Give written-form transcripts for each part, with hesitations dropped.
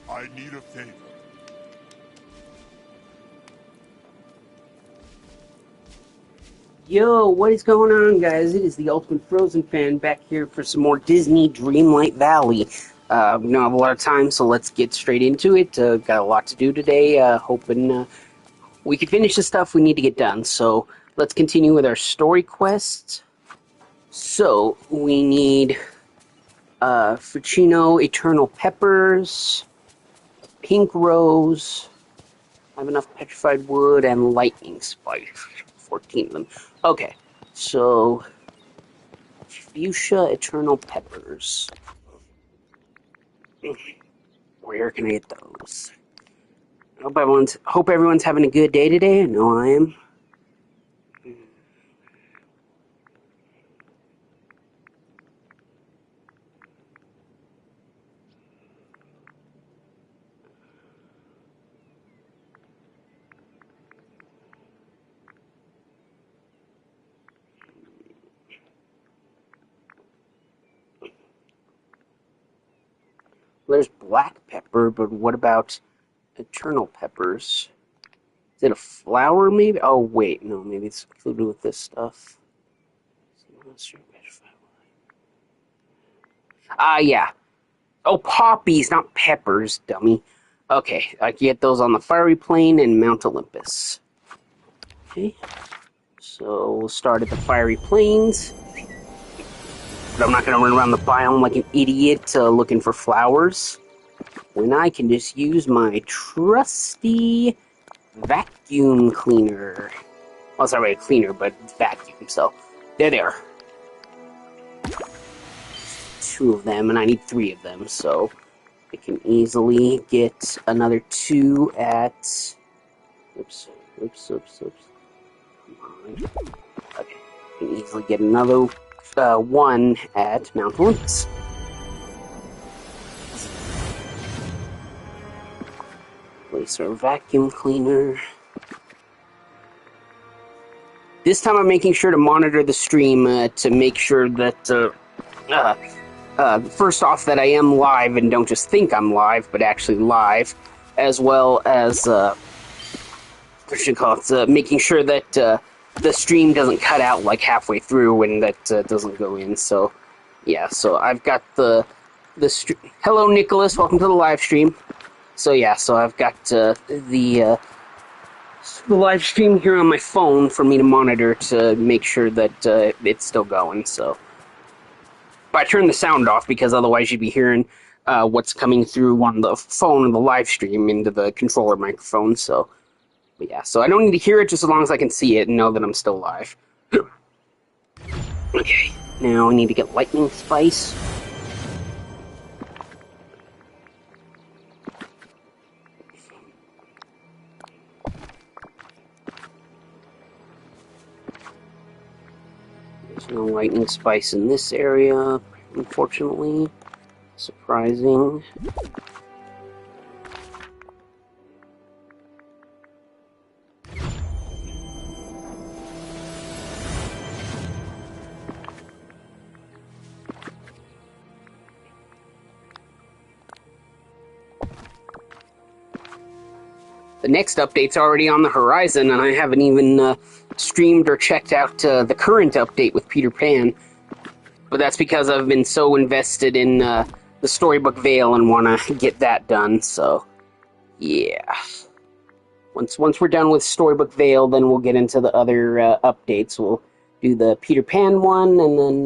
I need a favor. Yo, what is going on, guys? It is the Ultimate Frozen Fan back here for some more Disney Dreamlight Valley. We don't have a lot of time, so let's get straight into it. Got a lot to do today, hoping we can finish the stuff we need to get done. So let's continue with our story quests. So we need Fuccino Eternal Peppers, Pink Rose, I have enough petrified wood and lightning spice. 14 of them. Okay, so Fuchsia Eternal Peppers. Where can I get those? Hope everyone's having a good day today. I know I am. There's black pepper, but what about eternal peppers? Is it a flower, maybe? Oh, wait, no, maybe it's included with this stuff. Yeah. Oh, poppies, not peppers, dummy. Okay, I can get those on the Fiery Plain and Mount Olympus. Okay, so we'll start at the Fiery Plains. But I'm not going to run around the biome like an idiot looking for flowers, when I can just use my trusty vacuum cleaner. Well, it's not really a cleaner, but it's vacuum, so there they are. 2 of them, and I need 3 of them, so I can easily get another 2 at... Oops. Come on. Okay, I can easily get another 1 at Mount Olympus. Place our vacuum cleaner. This time I'm making sure to monitor the stream to make sure that, first off, that I am live and don't just think I'm live, but actually live, as well as, making sure that the stream doesn't cut out like halfway through and that doesn't go in. So, yeah, so I've got the Hello, Nicholas, welcome to the live stream. So, yeah, so I've got the live stream here on my phone for me to monitor to make sure that it's still going, so. But I turned the sound off because otherwise you'd be hearing what's coming through on the phone and the live stream into the controller microphone, so. But yeah, so I don't need to hear it just as long as I can see it and know that I'm still live. Okay, now I need to get lightning spice. There's no lightning spice in this area, unfortunately. Surprising. The next update's already on the horizon, and I haven't even streamed or checked out the current update with Peter Pan. But that's because I've been so invested in the Storybook Vale and want to get that done, so yeah. Once we're done with Storybook Vale, then we'll get into the other updates. We'll do the Peter Pan one, and then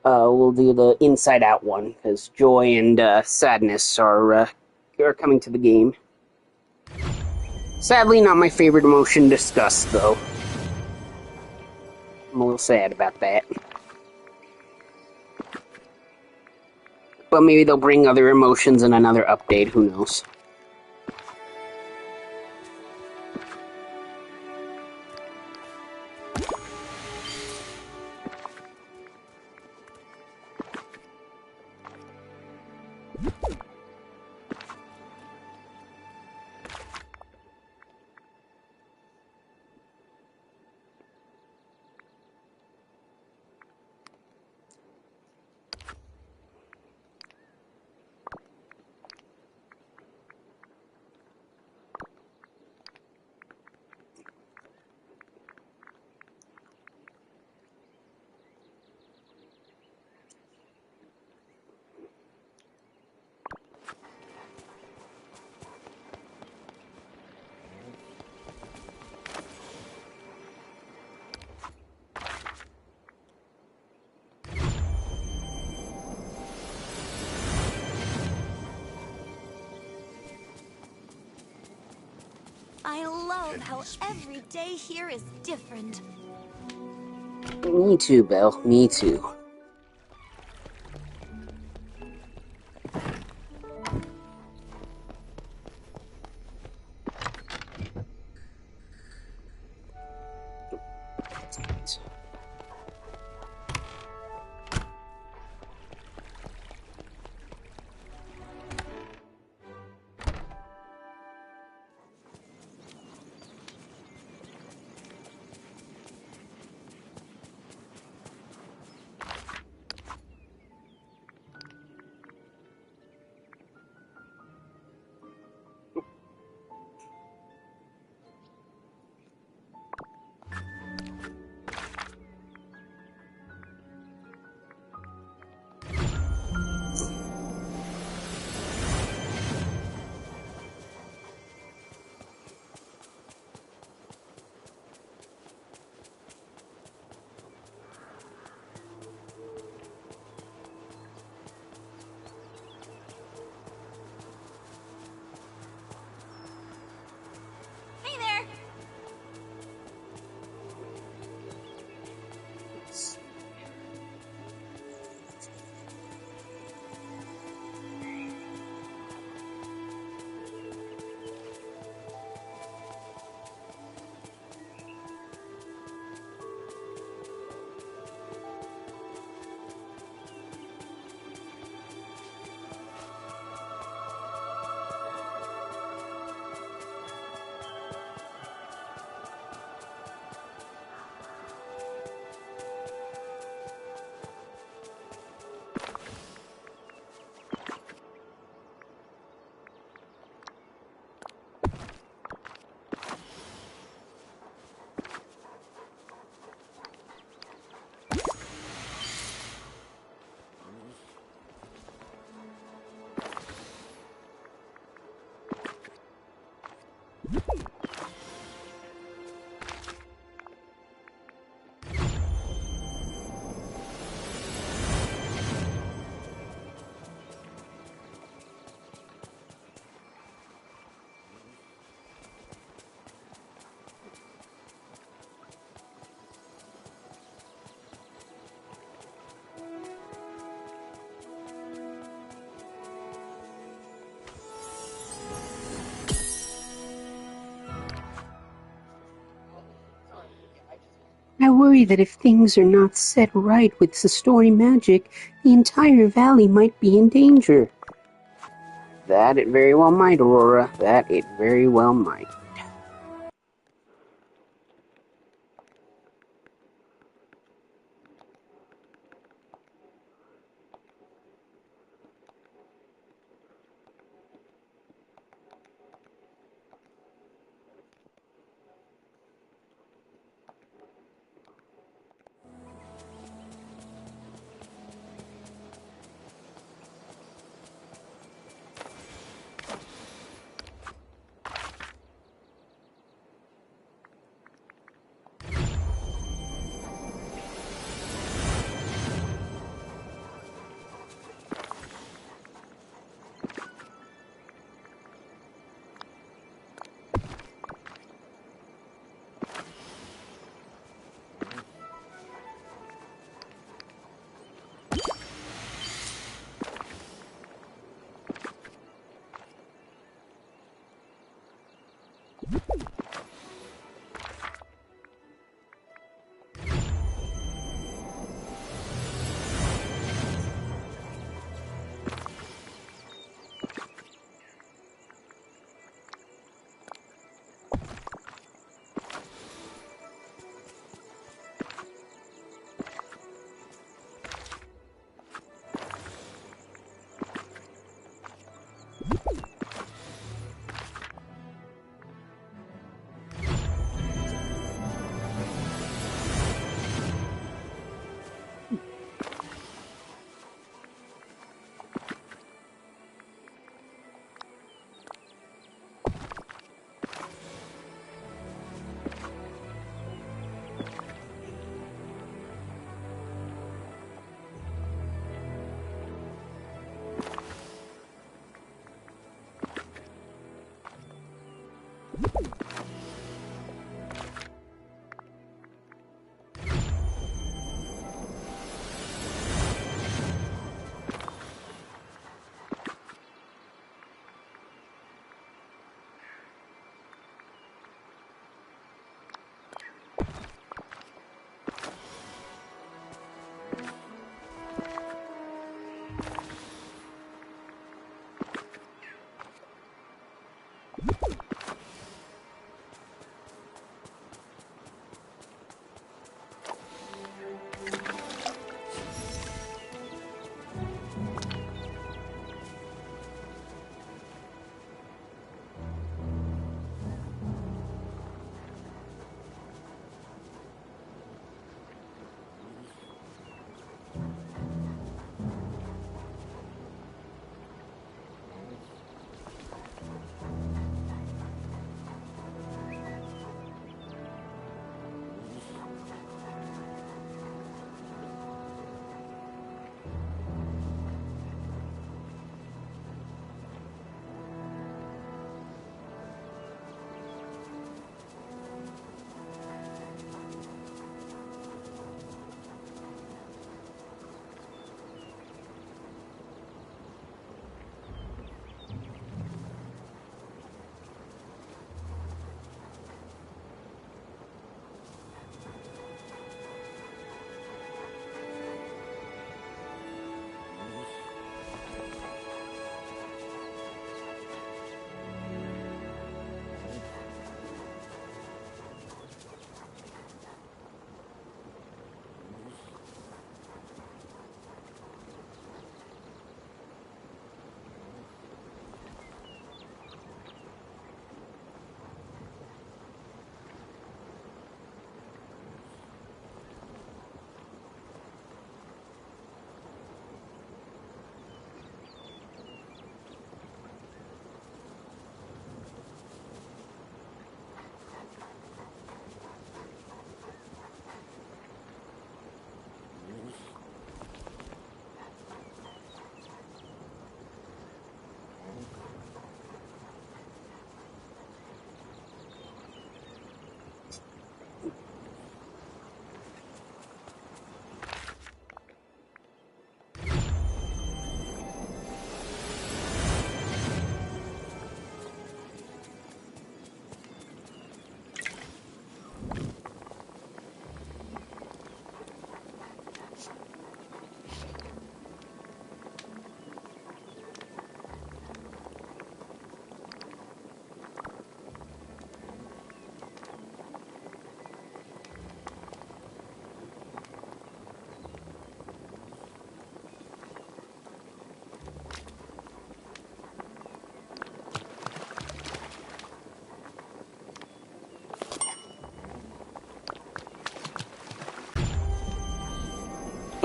we'll do the Inside Out one, because joy and sadness are coming to the game. Sadly, not my favorite emotion discussed, though. I'm a little sad about that. But maybe they'll bring other emotions in another update, who knows. I love how every day here is different. Me too, Belle. Me too. Hey there! I worry that if things are not set right with the story magic, the entire valley might be in danger. That it very well might, Aurora. That it very well might.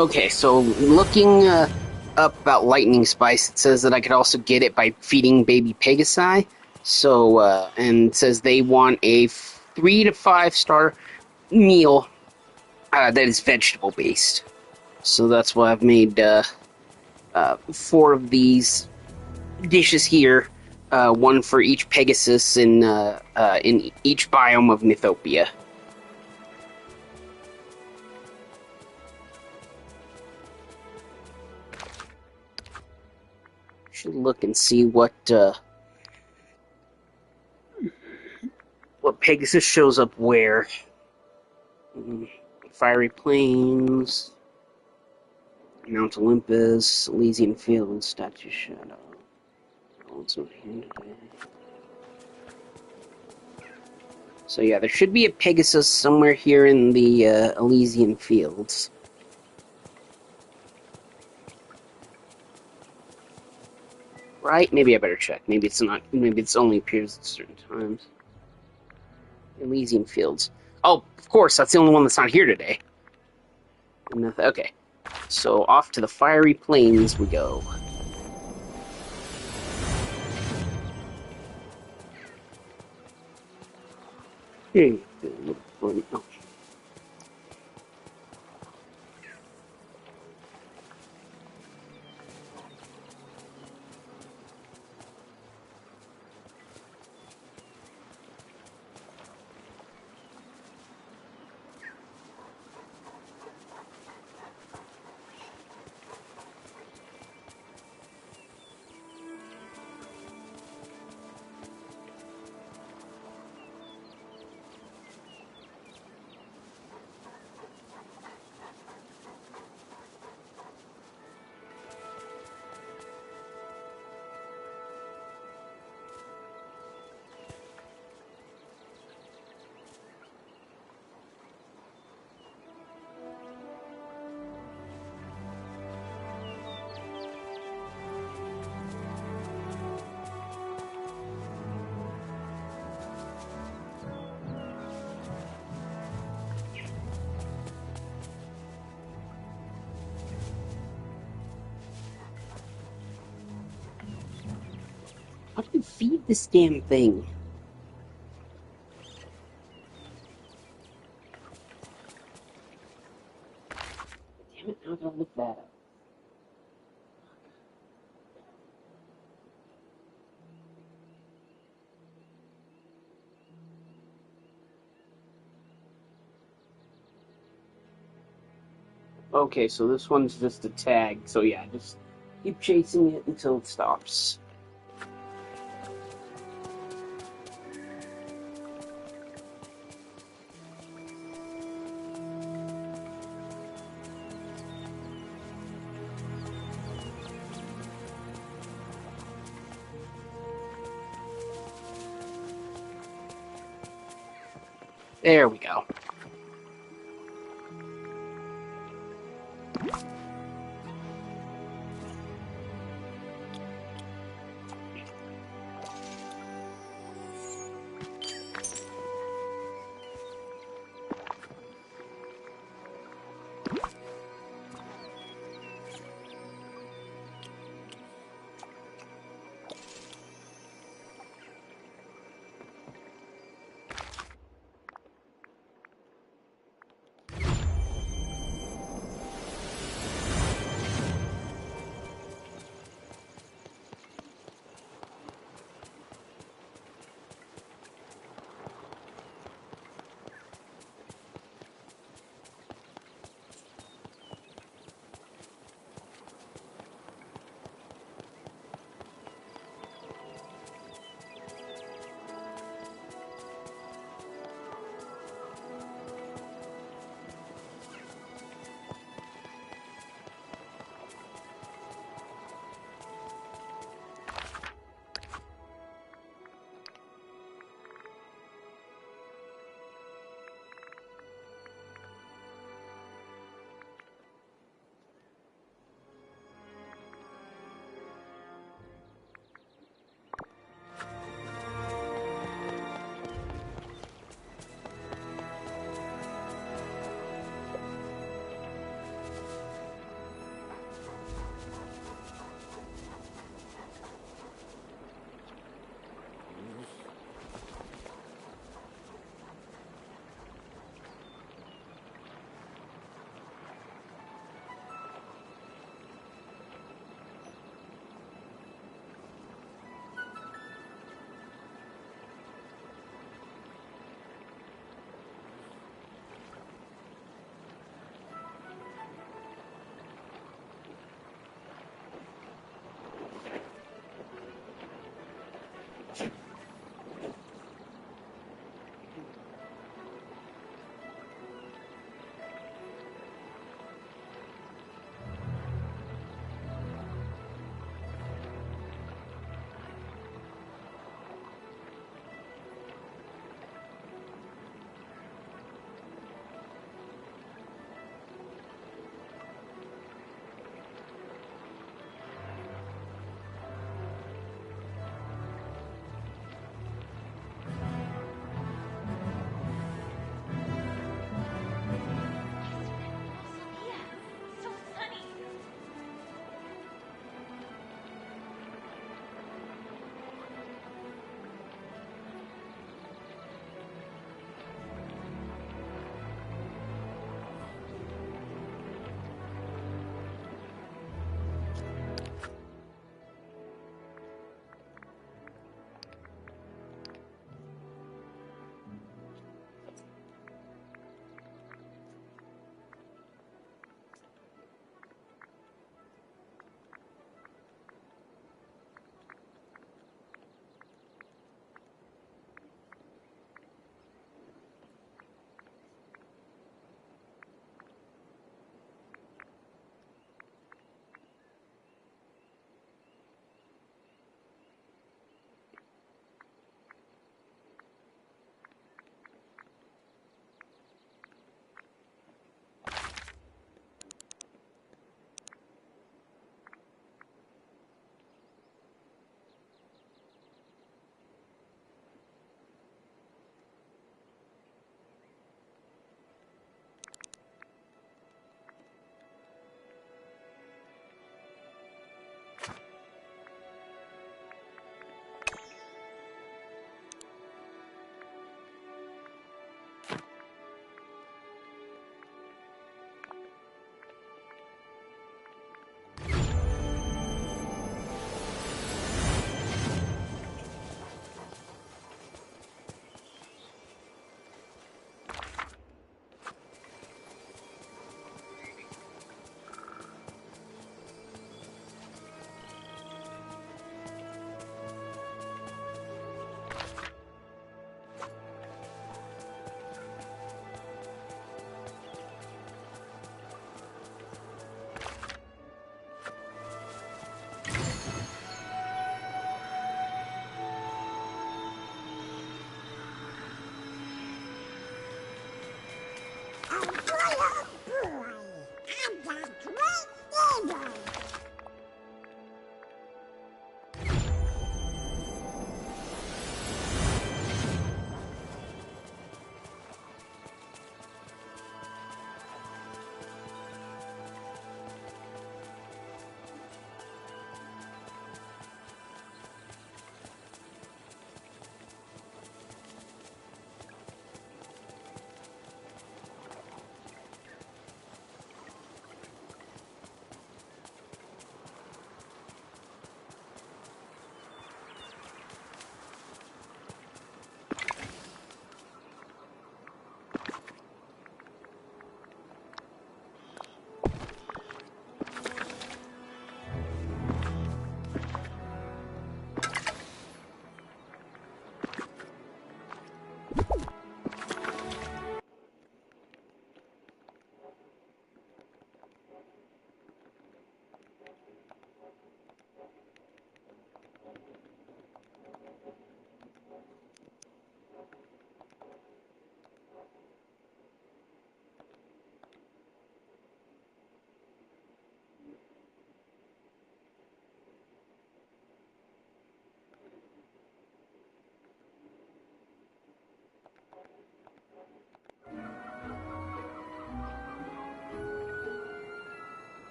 Okay, so looking up about lightning spice, it says that I could also get it by feeding baby Pegasi. So, and it says they want a 3 to 5 star meal that is vegetable based. So that's why I've made 4 of these dishes here, one for each Pegasus in each biome of Mythopia. Should look and see what Pegasus shows up where. Fiery Plains, Mount Olympus, Elysian Fields, Statue Shadow. Oh, it's not here today. So yeah, there should be a Pegasus somewhere here in the Elysian Fields. Right? Maybe I better check. Maybe it's not. Maybe it's only appears at certain times. Elysian Fields. Oh, of course, that's the only one that's not here today. Okay. So off to the Fiery Plains we go. Oh. How do you feed this damn thing? Damn it, now I gotta look that up. Okay, so this one's just a tag, so yeah, just keep chasing it until it stops. There we go.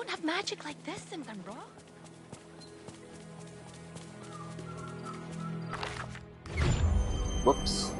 don't have magic like this in Monroe. Whoops.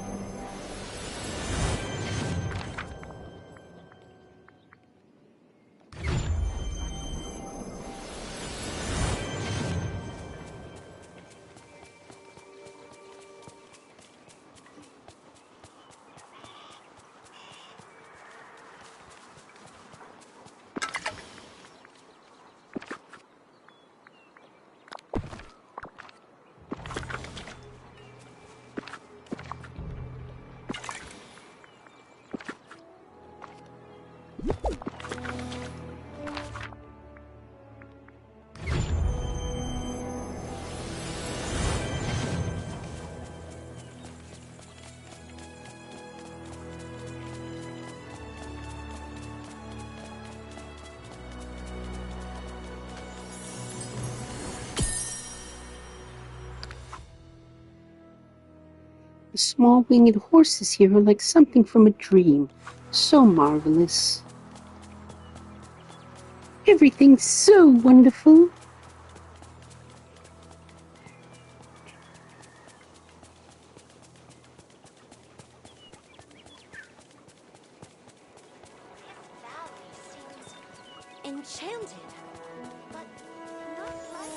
The small winged horses here are like something from a dream. So marvelous. Everything's so wonderful. Enchanted, but not like.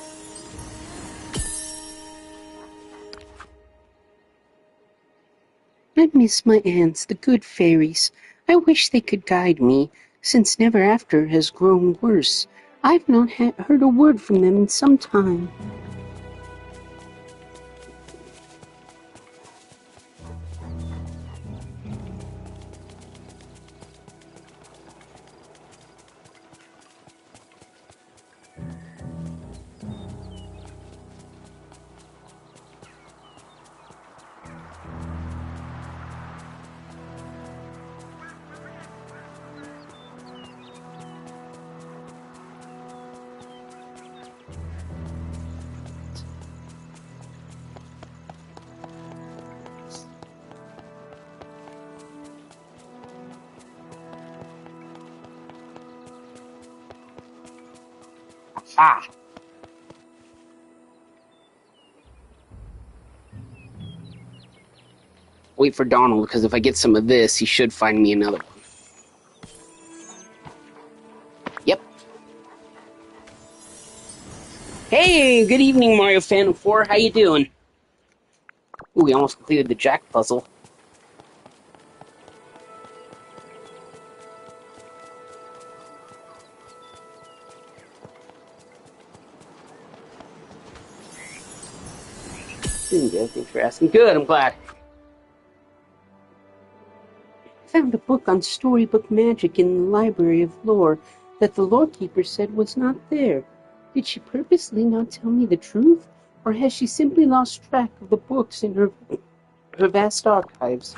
I miss my aunts, the good fairies. I wish they could guide me, since Never After has grown worse. I've not heard a word from them in some time. Ah! Wait for Donald, because if I get some of this, he should find me another one. Yep. Hey, good evening, Mario Fan 4. How you doing? Ooh, we almost completed the Jack puzzle. Doing good, thanks for asking. Good, I'm glad. I found a book on storybook magic in the Library of Lore that the lorekeeper said was not there. Did she purposely not tell me the truth, or has she simply lost track of the books in her vast archives?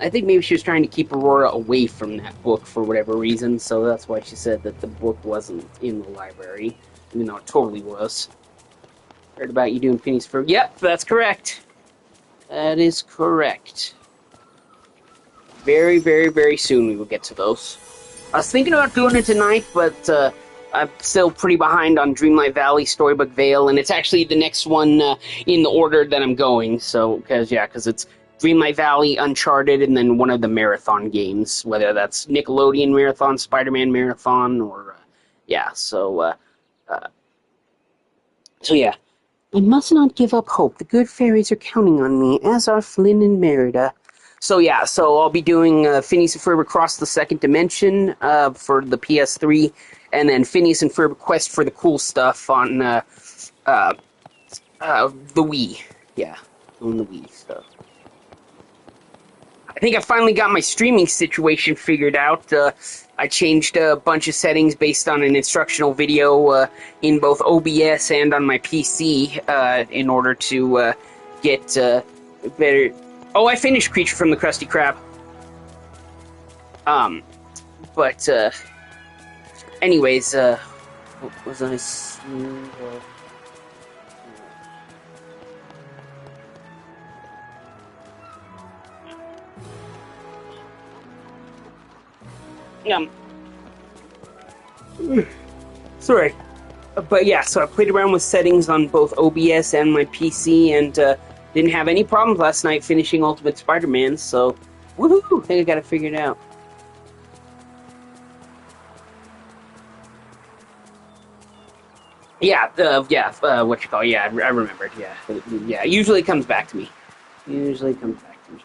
I think maybe she was trying to keep Aurora away from that book for whatever reason, so that's why she said that the book wasn't in the library, even though it totally was. Heard about you doing pennies for... Yep, that's correct. That is correct. Very, very, very soon we will get to those. I was thinking about doing it tonight, but I'm still pretty behind on Dreamlight Valley, Storybook Vale, and it's actually the next one in the order that I'm going. So, because it's Dreamlight Valley, Uncharted, and then one of the marathon games, whether that's Nickelodeon Marathon, Spider-Man Marathon, or so yeah. I must not give up hope. The good fairies are counting on me, as are Flynn and Merida. So I'll be doing Phineas and Ferb Across the Second Dimension for the PS3, and then Phineas and Ferb Quest for the Cool Stuff on the Wii. Yeah, on the Wii stuff. I think I finally got my streaming situation figured out. I changed a bunch of settings based on an instructional video in both OBS and on my PC in order to get better... Oh, I finished Creature from the Krusty Krab. But anyways, what was I saying? Sorry. But yeah, so I played around with settings on both OBS and my PC, and didn't have any problems last night finishing Ultimate Spider-Man, so woohoo! I think I got it figured out. Yeah, what you call? Yeah, I remembered. Yeah, yeah. Usually it comes back to me. Usually it comes back to me.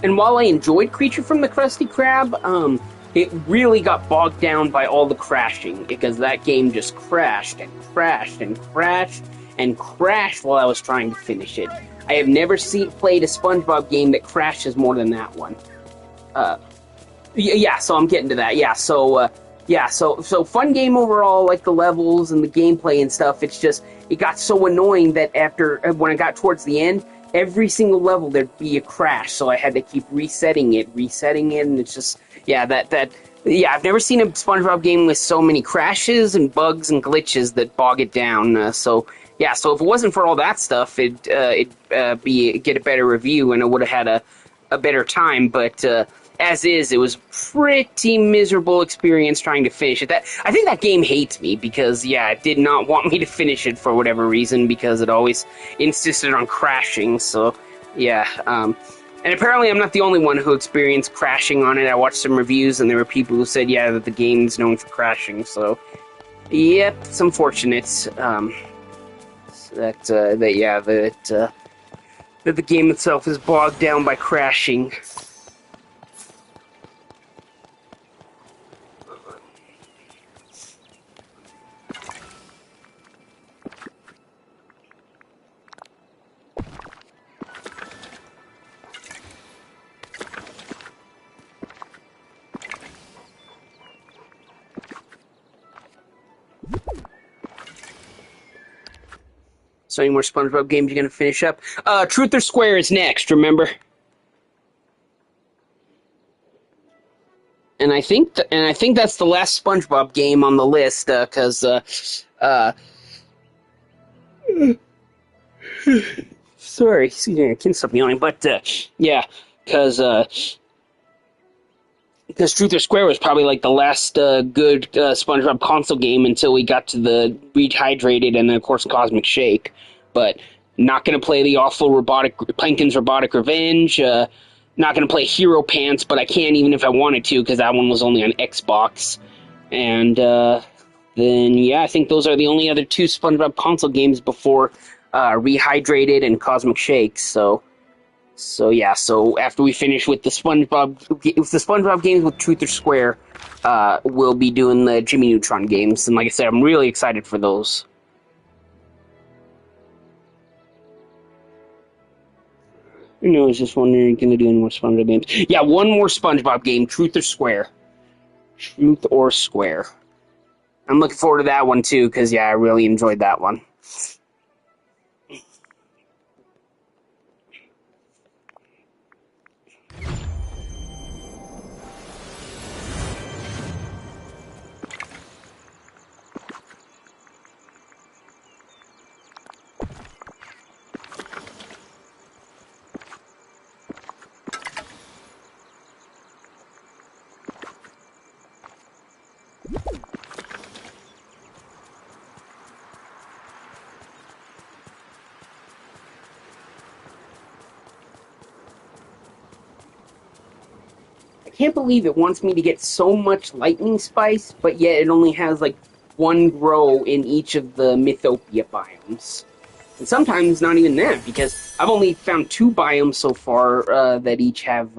And while I enjoyed Creature from the Krusty Krab, it really got bogged down by all the crashing, because that game just crashed and crashed and crashed and crashed while I was trying to finish it. I have never played a SpongeBob game that crashes more than that one. Yeah, so I'm getting to that. Yeah, so fun game overall, like the levels and the gameplay and stuff. It's just, it got so annoying that after, when I got towards the end, every single level there'd be a crash, so I had to keep resetting it, and it's just, yeah, yeah, I've never seen a SpongeBob game with so many crashes and bugs and glitches that bog it down, so yeah, so if it wasn't for all that stuff, it'd get a better review, and it would have had a better time, but as is, it was pretty miserable experience trying to finish it. I think that game hates me because, yeah, it did not want me to finish it for whatever reason because it always insisted on crashing. So, yeah. And apparently I'm not the only one who experienced crashing on it. I watched some reviews and there were people who said, yeah, that the game's known for crashing. So, yep, it's unfortunate that the game itself is bogged down by crashing. So any more SpongeBob games you're gonna finish up? Truth or Square is next, remember? And I think that's the last SpongeBob game on the list, cause sorry, excuse me, I can't stop yawning, but yeah, cause Truth or Square was probably like the last good SpongeBob console game until we got to the Rehydrated and then of course Cosmic Shake. But not going to play the awful Plankton's Robotic Revenge. Not going to play Hero Pants, but I can't even if I wanted to because that one was only on Xbox. And then yeah, I think those are the only other two SpongeBob console games before Rehydrated and Cosmic Shake. So yeah, so after we finish with the SpongeBob games with Truth or Square, we'll be doing the Jimmy Neutron games, and like I said, I'm really excited for those. I was just wondering, are you gonna do any more SpongeBob games? Yeah, one more SpongeBob game, Truth or Square. Truth or Square. I'm looking forward to that one too, because yeah, I really enjoyed that one. I can't believe it wants me to get so much lightning spice, but yet it only has like one grow in each of the Mythopia biomes. And sometimes not even that, because I've only found two biomes so far that each have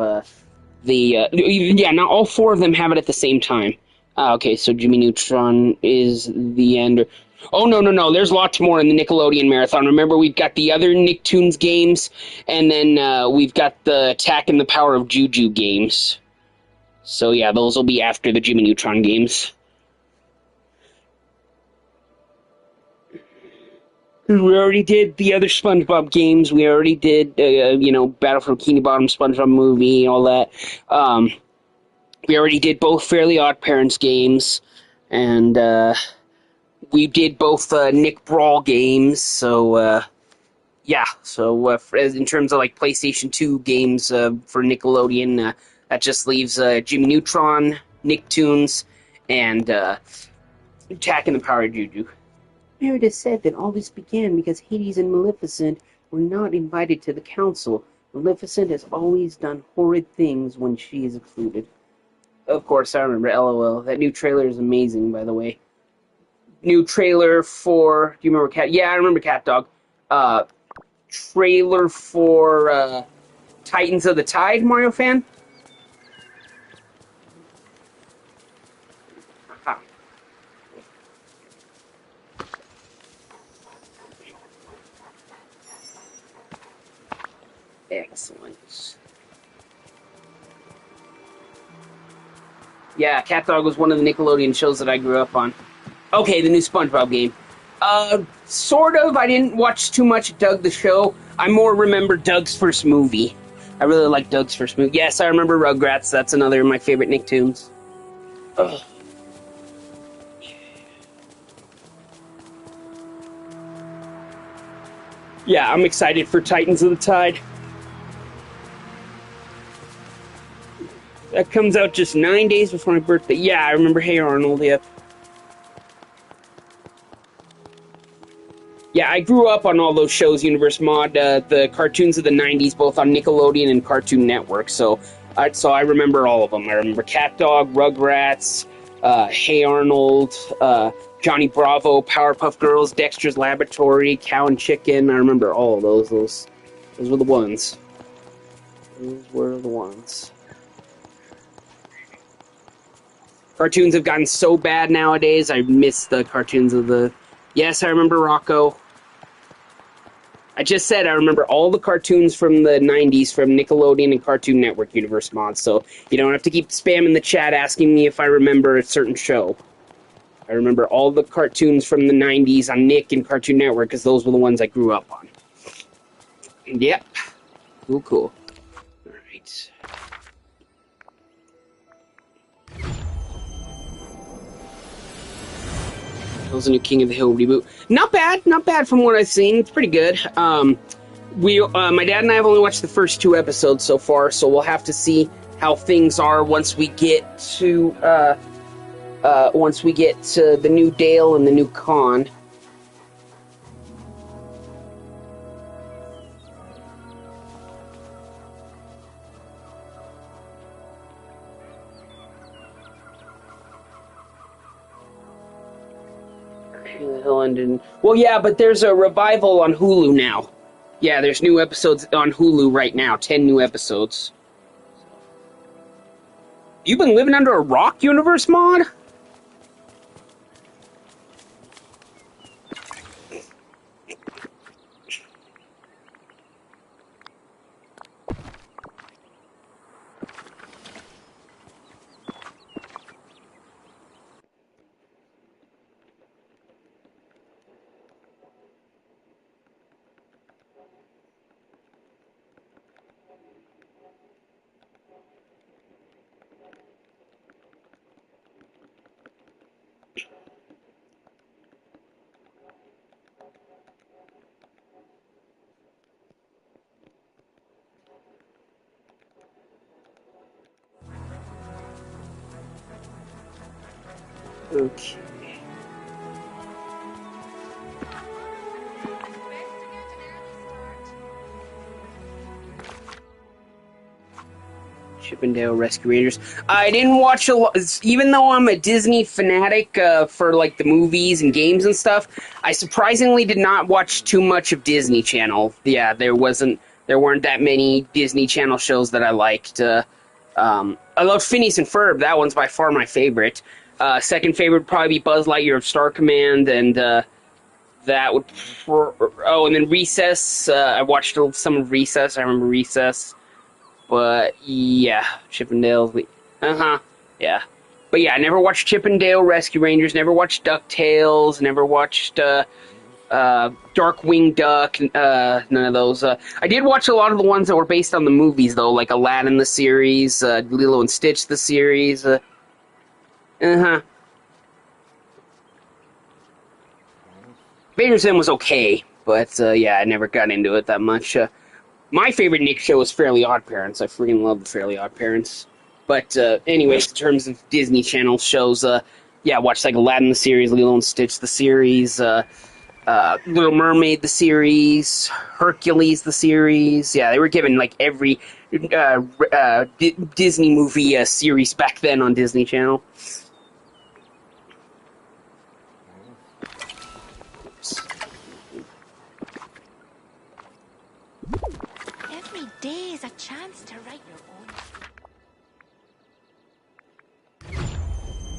yeah, not all four of them have it at the same time. Okay, so Jimmy Neutron is the end. Oh, no, there's lots more in the Nickelodeon Marathon. Remember, we've got the other Nicktoons games, and then we've got the Attack and the Power of Juju games. So yeah, those will be after the Jimmy Neutron games. 'Cause we already did the other SpongeBob games. We already did, Battle for Bikini Bottom, SpongeBob movie, all that. We already did both Fairly Odd Parents games, and we did both Nick Brawl games. So yeah. So in terms of like PlayStation 2 games for Nickelodeon, that just leaves Jimmy Neutron, Nicktoons, and Attack and the Power of Juju. Meredith said that all this began because Hades and Maleficent were not invited to the council. Maleficent has always done horrid things when she is excluded. Of course, I remember. LOL. That new trailer is amazing, by the way. New trailer for... Do you remember Cat? Yeah, I remember Cat Dog. Trailer for Titans of the Tide, Mario fan? Aha. Excellent. Yeah, Cat Dog was one of the Nickelodeon shows that I grew up on. Okay, the new SpongeBob game. Sort of. I didn't watch too much Doug the Show. I more remember Doug's first movie. I really like Doug's first movie. Yes, I remember Rugrats. That's another of my favorite Nicktoons. Ugh. Yeah, I'm excited for Titans of the Tide. That comes out just 9 days before my birthday. Yeah, I remember Hey Arnold, yep. Yeah, I grew up on all those shows, Universe Mod, the cartoons of the 90s, both on Nickelodeon and Cartoon Network, so I remember all of them. I remember Cat Dog, Rugrats, Hey Arnold, Johnny Bravo, Powerpuff Girls, Dexter's Laboratory, Cow and Chicken. I remember all of those. Those were the ones. Those were the ones. Cartoons have gotten so bad nowadays. I miss the cartoons of the... Yes, I remember Rocco. I just said I remember all the cartoons from the 90s from Nickelodeon and Cartoon Network Universe Mods, so you don't have to keep spamming the chat asking me if I remember a certain show. I remember all the cartoons from the 90s on Nick and Cartoon Network, because those were the ones I grew up on. Yep. Cool. Alright. Was a new King of the Hill reboot. Not bad from what I've seen. It's pretty good. My dad and I have only watched the first 2 episodes so far, so we'll have to see how things are once we get to the new Dale and the new Con. Well, yeah, but there's a revival on Hulu now. Yeah, there's new episodes on Hulu right now. 10 new episodes. You've been living under a rock, Universe Mod? Okay. Chippendale Rescue Rangers. I didn't watch a lot, even though I'm a Disney fanatic for like the movies and games and stuff. I surprisingly did not watch too much of Disney Channel. Yeah, there weren't that many Disney Channel shows that I liked. I love Phineas and Ferb. That one's by far my favorite. Second favorite would probably be Buzz Lightyear of Star Command, and that would... and then Recess. I watched some of Recess. I remember Recess. But, yeah, Chippendales. Yeah. But, yeah, I never watched Chippendale Rescue Rangers, never watched DuckTales, never watched Darkwing Duck, none of those. I did watch a lot of the ones that were based on the movies, though, like Aladdin the series, Lilo and Stitch the series. Uh-huh. Vader's End was okay, but yeah, I never got into it that much. My favorite Nick show is Fairly Odd Parents. I freaking love the Fairly Odd Parents. But anyways, in terms of Disney Channel shows, yeah, I watched like Aladdin the series, Lilo and Stitch the series, Little Mermaid the series, Hercules the series. Yeah, they were given like every Disney movie series back then on Disney Channel. Every day is a chance to write your own.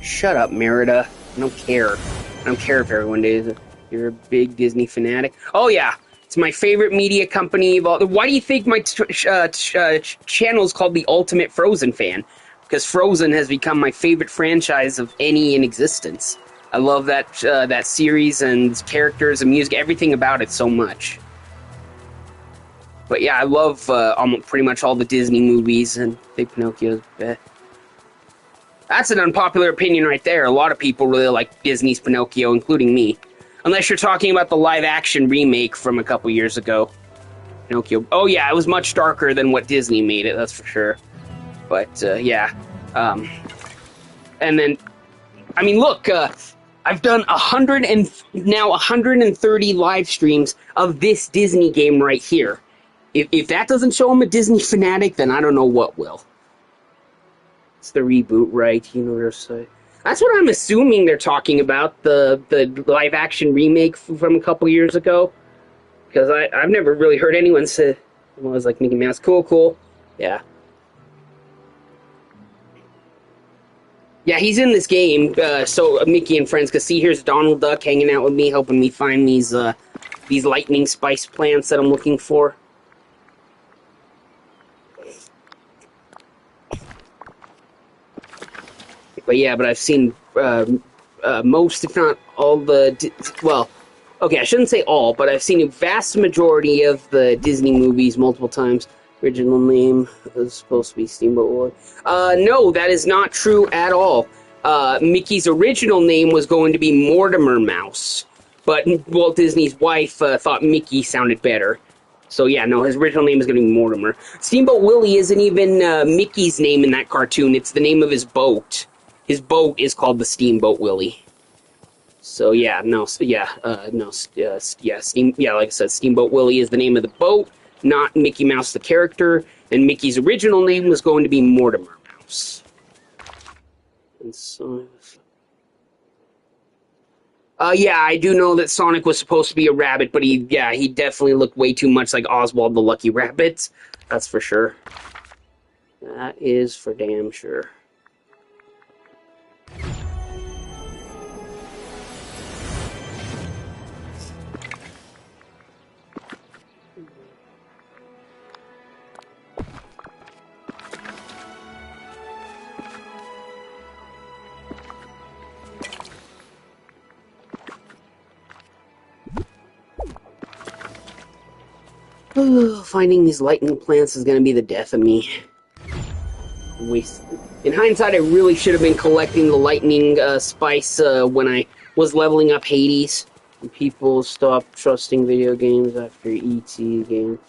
Shut up, Merida. I don't care. I don't care if everyone is. You're a big Disney fanatic. Oh yeah, it's my favorite media company of all. Why do you think my channel is called the Ultimate Frozen Fan? Because Frozen has become my favorite franchise of any in existence. I love that that series and characters and music, everything about it so much. But yeah, I love pretty much all the Disney movies, and Big Pinocchio's best. That's an unpopular opinion right there. A lot of people really like Disney's Pinocchio, including me. Unless you're talking about the live-action remake from a couple years ago. Pinocchio. Oh yeah, it was much darker than what Disney made it, that's for sure. But, yeah. And then, I mean, look, I've done 130 live streams of this Disney game right here. If that doesn't show I'm a Disney fanatic, then I don't know what will. It's the reboot, right? Universe. That's what I'm assuming they're talking about, the live-action remake from a couple years ago. Because I've never really heard anyone say, well, it was like Mickey Mouse. Cool, cool. Yeah. Yeah, he's in this game, so Mickey and friends, because see, here's Donald Duck hanging out with me, helping me find these lightning spice plants that I'm looking for. But yeah, but I've seen most, if not all, well, okay, I shouldn't say all, but I've seen a vast majority of the Disney movies multiple times. Original name is supposed to be Steamboat Willie. No, that is not true at all. Mickey's original name was going to be Mortimer Mouse, but Walt Disney's wife thought Mickey sounded better. So yeah, no, his original name is going to be Mortimer. Steamboat Willie isn't even Mickey's name in that cartoon. It's the name of his boat. His boat is called the Steamboat Willie. So yeah, no, yeah, like I said, Steamboat Willie is the name of the boat, not Mickey Mouse the character. And Mickey's original name was going to be Mortimer Mouse. And so, yeah, I do know that Sonic was supposed to be a rabbit, but he definitely looked way too much like Oswald the Lucky Rabbit. That's for sure. That is for damn sure. Finding these lightning plants is going to be the death of me. In hindsight, I really should have been collecting the lightning spice when I was leveling up Hades. And people stopped trusting video games after E.T. game.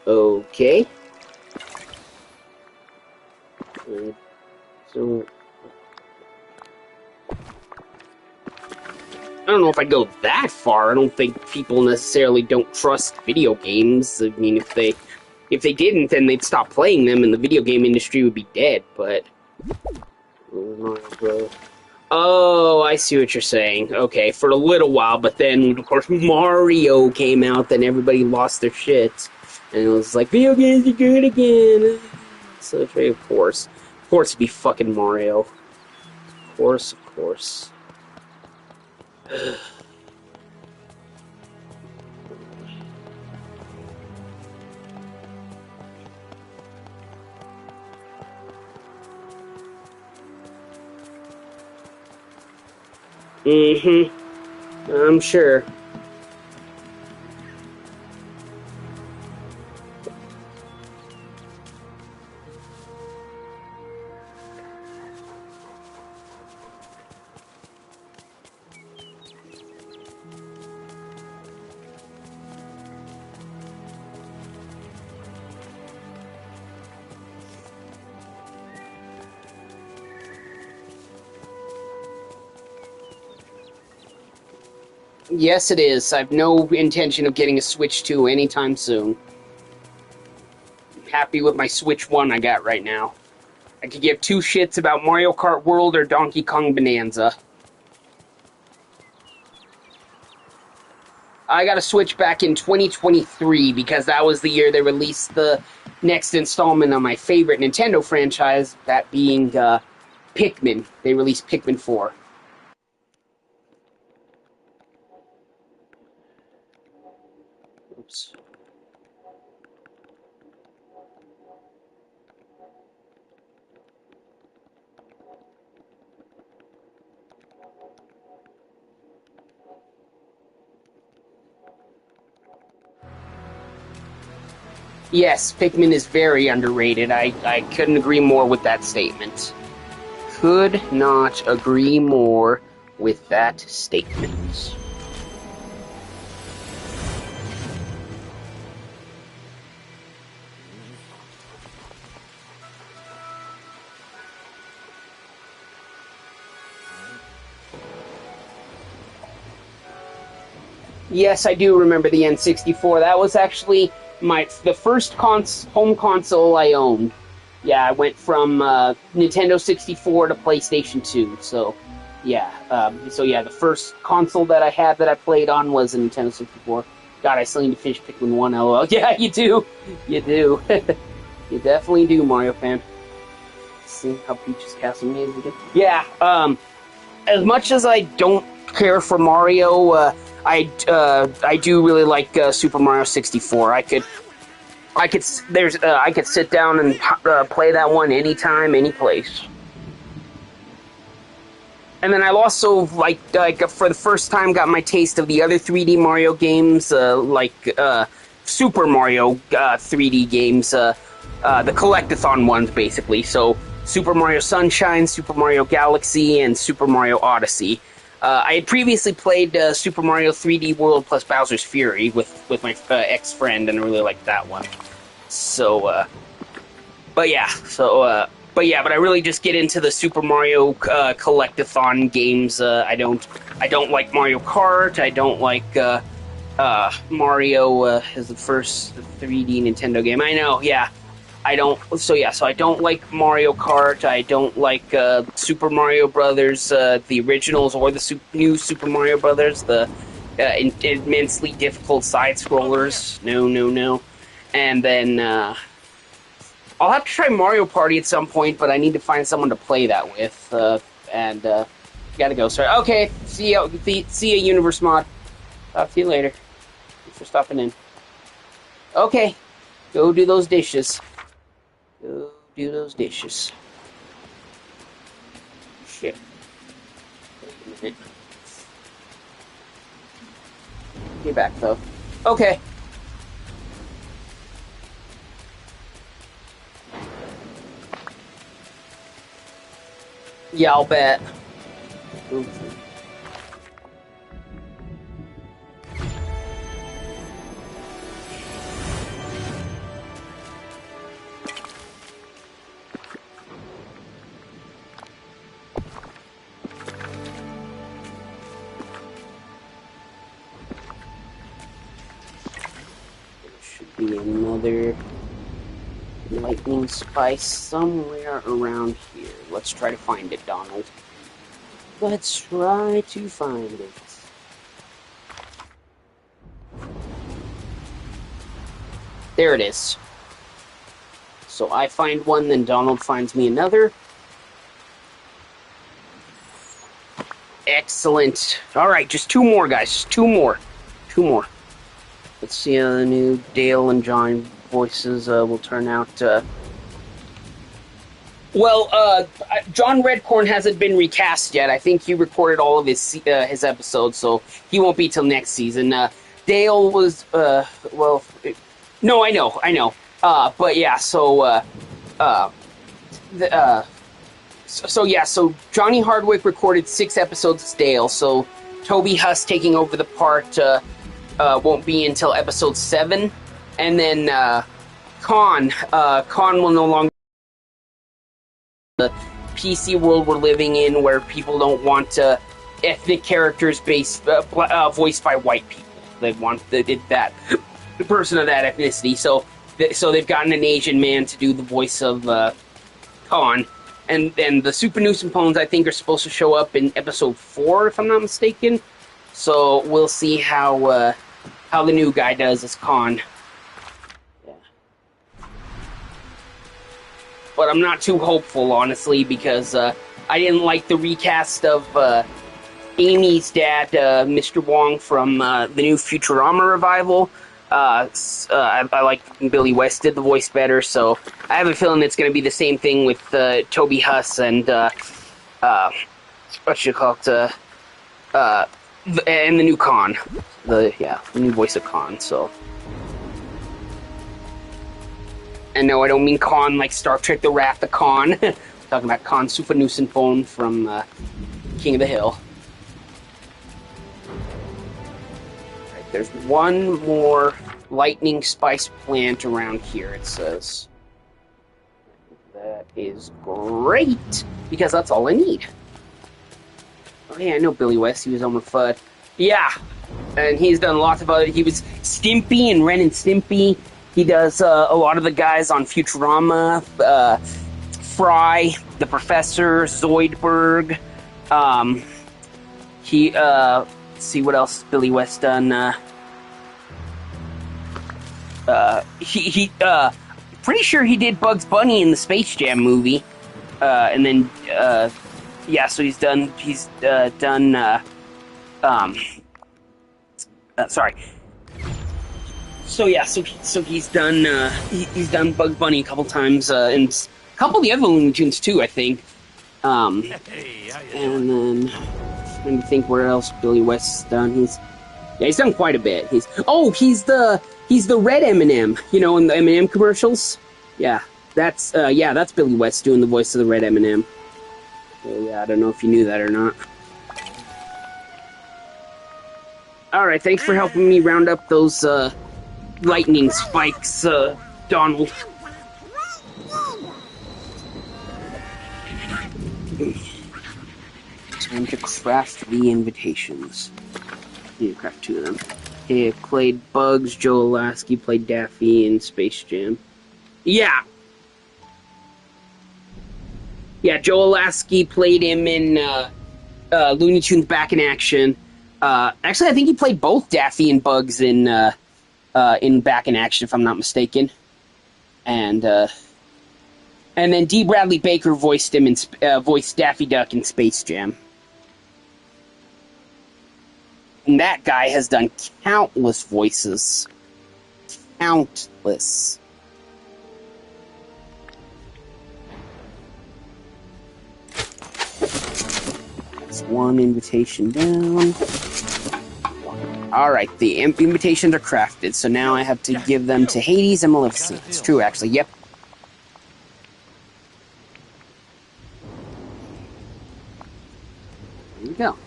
Okay. So I don't know if I'd go that far. I don't think people necessarily don't trust video games. I mean, if they didn't, then they'd stop playing them and the video game industry would be dead, but... Oh, I see what you're saying. Okay, for a little while, but then, of course, Mario came out, then everybody lost their shit. And it was like, video games are good again. So, of course. Of course it'd be fucking Mario. Of course, of course. I'm sure. Yes, it is. I've no intention of getting a Switch 2 anytime soon. I'm happy with my Switch 1 I got right now. I could give two shits about Mario Kart World or Donkey Kong Bonanza. I got a Switch back in 2023 because that was the year they released the next installment of my favorite Nintendo franchise, that being Pikmin. They released Pikmin 4. Oops. Yes, Pikmin is very underrated. I couldn't agree more with that statement. Could not agree more with that statement. Yes, I do remember the N64. That was actually the first home console I owned. Yeah, I went from Nintendo 64 to PlayStation 2. So, yeah. The first console that I had that I played on was a Nintendo 64. God, I still need to finish Pikmin 1, LOL. Yeah, you do. You do. You definitely do, Mario fan. See how Peach's Castle is again? Yeah, as much as I don't care for Mario, I do really like Super Mario 64. I could sit down and play that one anytime, any place. And then I also for the first time got my taste of the other 3D Mario games, Super Mario 3D games, the collectathon ones basically. So Super Mario Sunshine, Super Mario Galaxy, and Super Mario Odyssey. I had previously played Super Mario 3D World plus Bowser's Fury with my ex-friend, and I really liked that one. But I really just get into the Super Mario collectathon games. I don't like Mario Kart. I don't like Mario as the first 3D Nintendo game. I know, yeah. I don't like Mario Kart. I don't like Super Mario Brothers, the originals, or the new Super Mario Brothers, the immensely difficult side scrollers. No. And then I'll have to try Mario Party at some point, but I need to find someone to play that with. Gotta go. Sorry. Okay. See ya, Universe Mod. Talk to you later. Thanks for stopping in. Okay. Go do those dishes. Go do those dishes. Shit. Wait a minute. Get back, though. Okay. Yeah, I'll bet. Ooh. Be another lightning spice somewhere around here. Let's try to find it, Donald. Let's try to find it. There it is. So I find one, then Donald finds me another. Excellent. Alright, just two more, guys. Just two more. Two more. Let's see how the new Dale and John voices will turn out. Well, John Redcorn hasn't been recast yet. I think he recorded all of his episodes, so he won't be till next season. Dale was, no, I know. But yeah, so Johnny Hardwick recorded 6 episodes as Dale, so Toby Huss taking over the part won't be until episode 7, and then Khan will no longer the PC world we're living in, where people don't want ethnic characters voiced by white people. They want the person of that ethnicity. So they've gotten an Asian man to do the voice of Khan, and the Super Nuisancepones I think are supposed to show up in episode 4, if I'm not mistaken. So we'll see how the new guy does as Khan. But I'm not too hopeful, honestly, because I didn't like the recast of Amy's dad, Mr. Wong, from the new Futurama revival. I like Billy West did the voice better, so I have a feeling it's going to be the same thing with Toby Huss and and the new Khan, the new voice of Khan. So. And no, I don't mean Khan like Star Trek The Wrath of Khan. I'm talking about Khan Super Nuisancephone from King of the Hill. Right, there's one more lightning spice plant around here, it says. That is great, because that's all I need. Oh yeah, I know Billy West, he was on with Fudd. Yeah, and he's done lots of other... He was Stimpy in Ren and Stimpy. He does a lot of the guys on Futurama, Fry, the Professor, Zoidberg. Let's see what else Billy West done. Pretty sure he did Bugs Bunny in the Space Jam movie, and then so he's done. Sorry. So he's done he's done Bugs Bunny a couple times, and a couple of the other Looney Tunes too, I think. And then trying to think where else Billy West's done. He's done quite a bit. He's the red M&M, in the M&M commercials. Yeah, that's Billy West doing the voice of the red M&M. So yeah, I don't know if you knew that or not. All right, thanks for helping me round up those lightning spikes, Donald. Time to craft the invitations. Need to craft 2 of them. Okay, I played Bugs, Joe Lasky played Daffy in Space Jam. Yeah! Yeah, Joe Lasky played him in Looney Tunes Back in Action. Actually, I think he played both Daffy and Bugs in Back in Action, if I'm not mistaken. And then D. Bradley Baker voiced him voiced Daffy Duck in Space Jam. And that guy has done countless voices. Countless. That's 1 invitation down. Alright, the invitations are crafted, so now I have to give them to Hades and Maleficent. It's true, actually, yep. Here we go.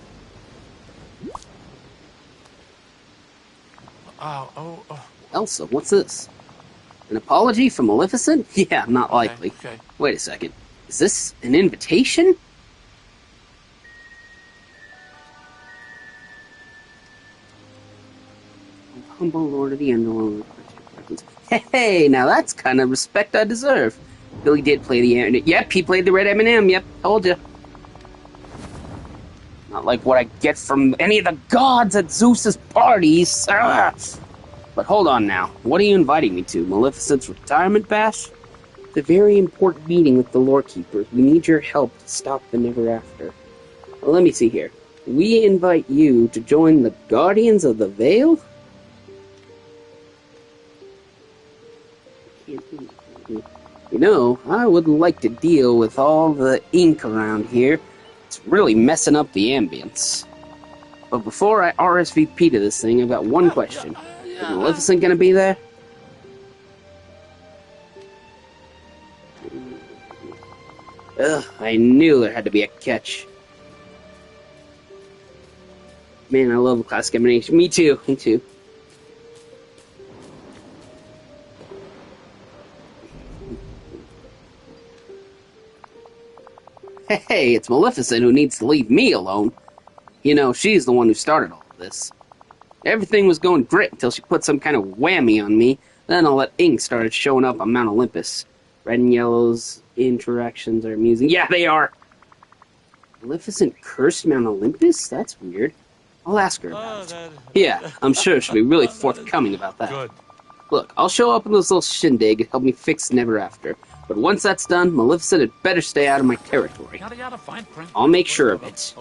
Elsa, what's this? An apology from Maleficent? Yeah, not likely. Okay. Wait a second. Is this an invitation? Humble Lord of the Underworld. Hey, now that's kind of respect I deserve. Billy did play the... Yep, he played the red M&M. Yep, told you. Not like what I get from any of the gods at Zeus's parties. Ugh. But hold on now. What are you inviting me to? Maleficent's retirement bash? It's a very important meeting with the lore keepers. We need your help to stop the Never After. Well, let me see here. We invite you to join the Guardians of the Veil? You know, I wouldn't like to deal with all the ink around here. It's really messing up the ambience. But before I RSVP to this thing, I've got one question. Is Maleficent gonna be there? Ugh, I knew there had to be a catch. Man, I love classic animation. Me too, me too. Hey, it's Maleficent who needs to leave me alone. You know, she's the one who started all of this. Everything was going great until she put some kind of whammy on me. Then all that ink started showing up on Mount Olympus. Red and yellow's interactions are amusing. Yeah, they are! Maleficent cursed Mount Olympus? That's weird. I'll ask her about it. Yeah, I'm sure she'll be really forthcoming about that. Good. Look, I'll show up in this little shindig and help me fix Never After. But once that's done, Maleficent had better stay out of my territory. I'll make sure of it.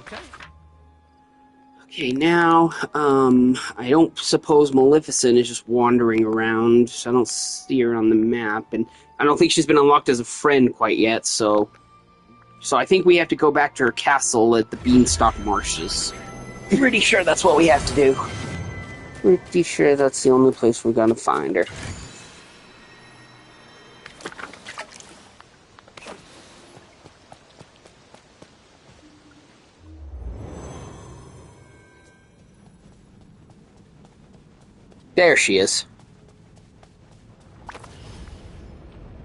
Okay, now, I don't suppose Maleficent is just wandering around. I don't see her on the map, and I don't think she's been unlocked as a friend quite yet, so I think we have to go back to her castle at the Beanstalk Marshes. Pretty sure that's what we have to do. Pretty sure that's the only place we're gonna find her. There she is.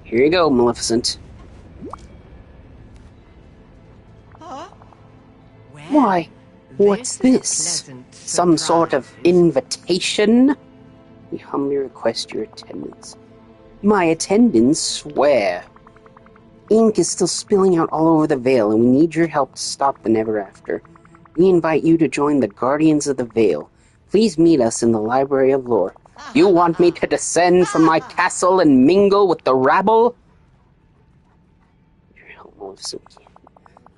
Here you go, Maleficent. Why, what's this? Some sort of invitation? We humbly request your attendance. My attendance? Where? Ink is still spilling out all over the Vale, and we need your help to stop the Never After. We invite you to join the Guardians of the Vale. Please meet us in the Library of Lore. You want me to descend from my castle and mingle with the rabble?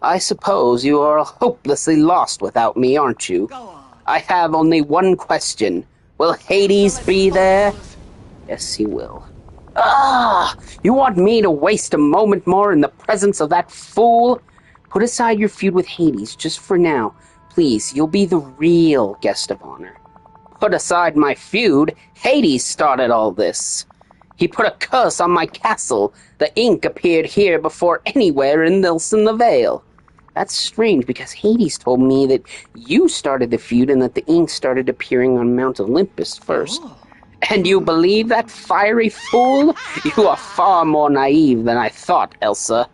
I suppose you are hopelessly lost without me, aren't you? I have only one question. Will Hades be there? Yes, he will. Ah! You want me to waste a moment more in the presence of that fool? Put aside your feud with Hades just for now. Please, you'll be the real guest of honor. Put aside my feud. Hades started all this. He put a curse on my castle. The ink appeared here before anywhere else in the Vale. That's strange, because Hades told me that you started the feud and that the ink started appearing on Mount Olympus first. Oh. And you believe that fiery fool? You are far more naive than I thought, Elsa.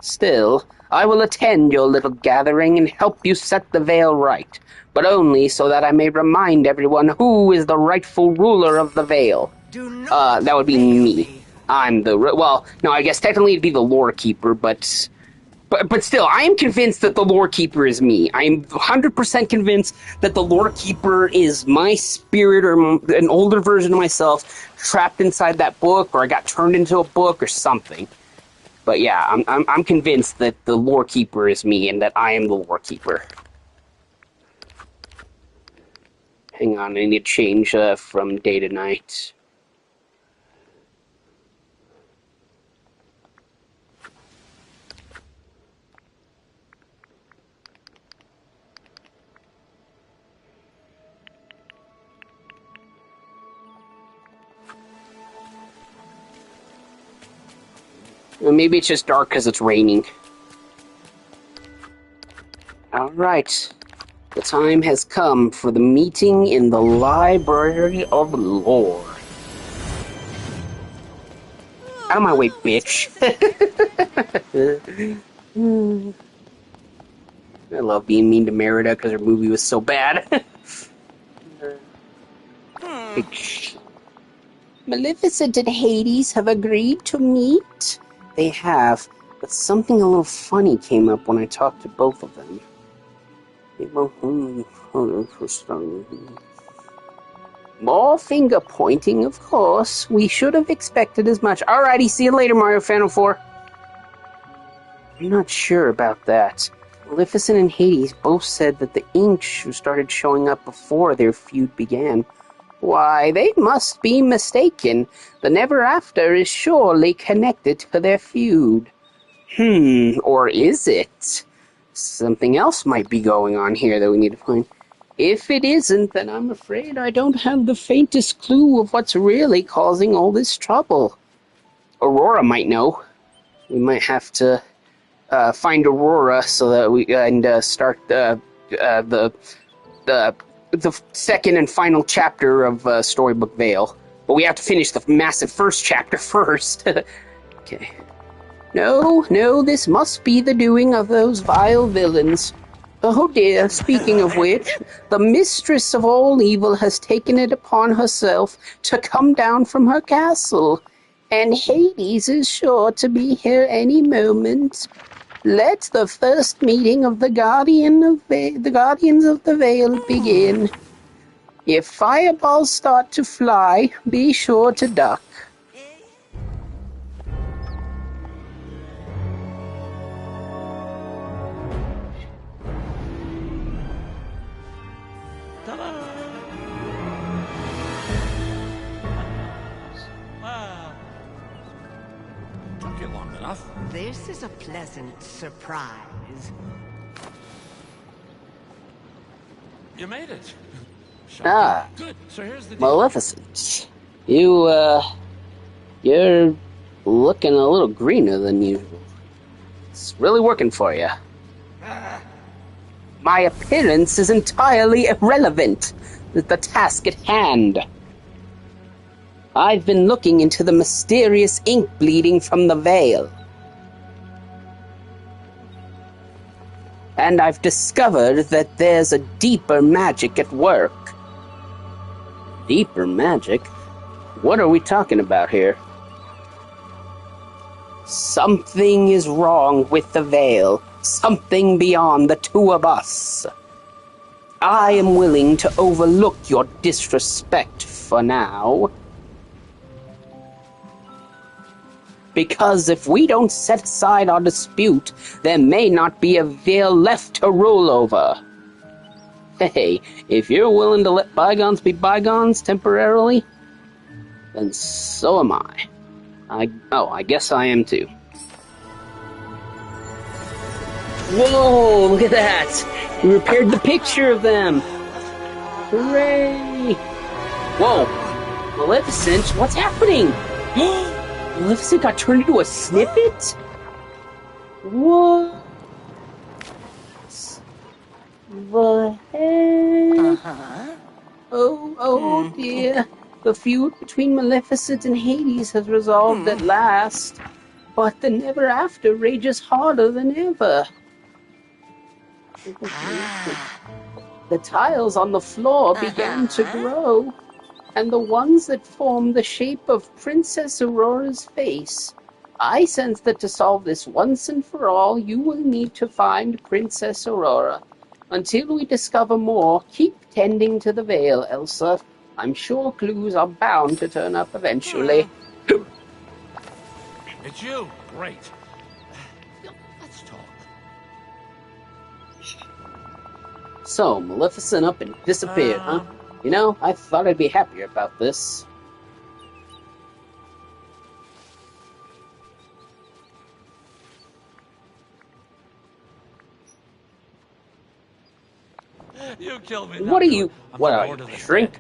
Still, I will attend your little gathering and help you set the Vale right, but only so that I may remind everyone who is the rightful ruler of the Vale. That would be me. I'm the... Well, no, I guess technically it'd be the Lore Keeper, but still, I am convinced that the Lore Keeper is me. I'm 100% convinced that the Lore Keeper is my spirit, or an older version of myself, trapped inside that book, or I got turned into a book, or something. But yeah, I'm convinced that the Lore Keeper is me, and that I am the Lore Keeper. Hang on, I need to change from day to night. Well, maybe it's just dark because it's raining. Alright. The time has come for the meeting in the Library of Lore. Out of my way, bitch. I love being mean to Merida because her movie was so bad. Big shit. Maleficent and Hades have agreed to meet? They have, but something a little funny came up when I talked to both of them. More finger pointing, of course. We should have expected as much. Alrighty, see you later, Mario Fan 04. I'm not sure about that. Maleficent and Hades both said that the ink started showing up before their feud began. Why, they must be mistaken. The Never After is surely connected to their feud. Or is it? Something else might be going on here that we need to find. If it isn't, then I'm afraid I don't have the faintest clue of what's really causing all this trouble. Aurora might know. We might have to find Aurora so that we can start the second and final chapter of Storybook Vale. But we have to finish the massive first chapter first. Okay. No, this must be the doing of those vile villains. Oh dear, speaking of which, the mistress of all evil has taken it upon herself to come down from her castle, and Hades is sure to be here any moment. Let the first meeting of the Guardians of the Veil begin. If fireballs start to fly, be sure to duck. Took you long enough. This is a pleasant surprise. You made it. Ah, Good. So here's the deal. Maleficent. You're looking a little greener than usual. It's really working for you. My appearance is entirely irrelevant with the task at hand. I've been looking into the mysterious ink bleeding from the veil. And I've discovered that there's a deeper magic at work. Deeper magic? What are we talking about here? Something is wrong with the veil. Something beyond the two of us. I am willing to overlook your disrespect for now. Because if we don't set aside our dispute, there may not be a veil left to rule over. Hey, if you're willing to let bygones be bygones temporarily, then so am I. I guess I am too. Whoa, look at that! We repaired the picture of them! Hooray! Whoa! Maleficent, what's happening? Maleficent got turned into a snippet? What? The heck? Oh dear. The feud between Maleficent and Hades has resolved at last, but the Never After rages harder than ever. The tiles on the floor began to grow, and the ones that form the shape of Princess Aurora's face. I sense that to solve this once and for all, you will need to find Princess Aurora. Until we discover more, keep tending to the veil, Elsa. I'm sure clues are bound to turn up eventually. It's you. Great. Let's talk. So, Maleficent up and disappeared, huh? You know, I thought I'd be happier about this. You killed me. What are you? What are you, a shrink?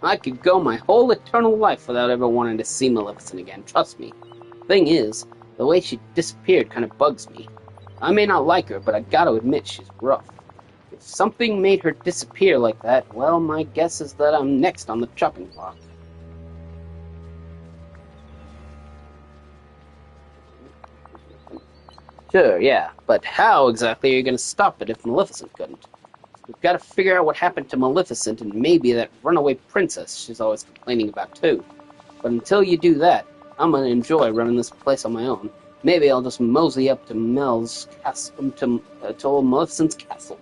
I could go my whole eternal life without ever wanting to see Maleficent again, trust me. Thing is, the way she disappeared kind of bugs me. I may not like her, but I gotta admit she's rough. If something made her disappear like that, well, my guess is that I'm next on the chopping block. Sure, yeah, but how exactly are you gonna stop it if Maleficent couldn't? We've got to figure out what happened to Maleficent and maybe that runaway princess she's always complaining about too. But until you do that, I'm gonna enjoy running this place on my own. Maybe I'll just mosey up to Mel's castle, to old Maleficent's castle.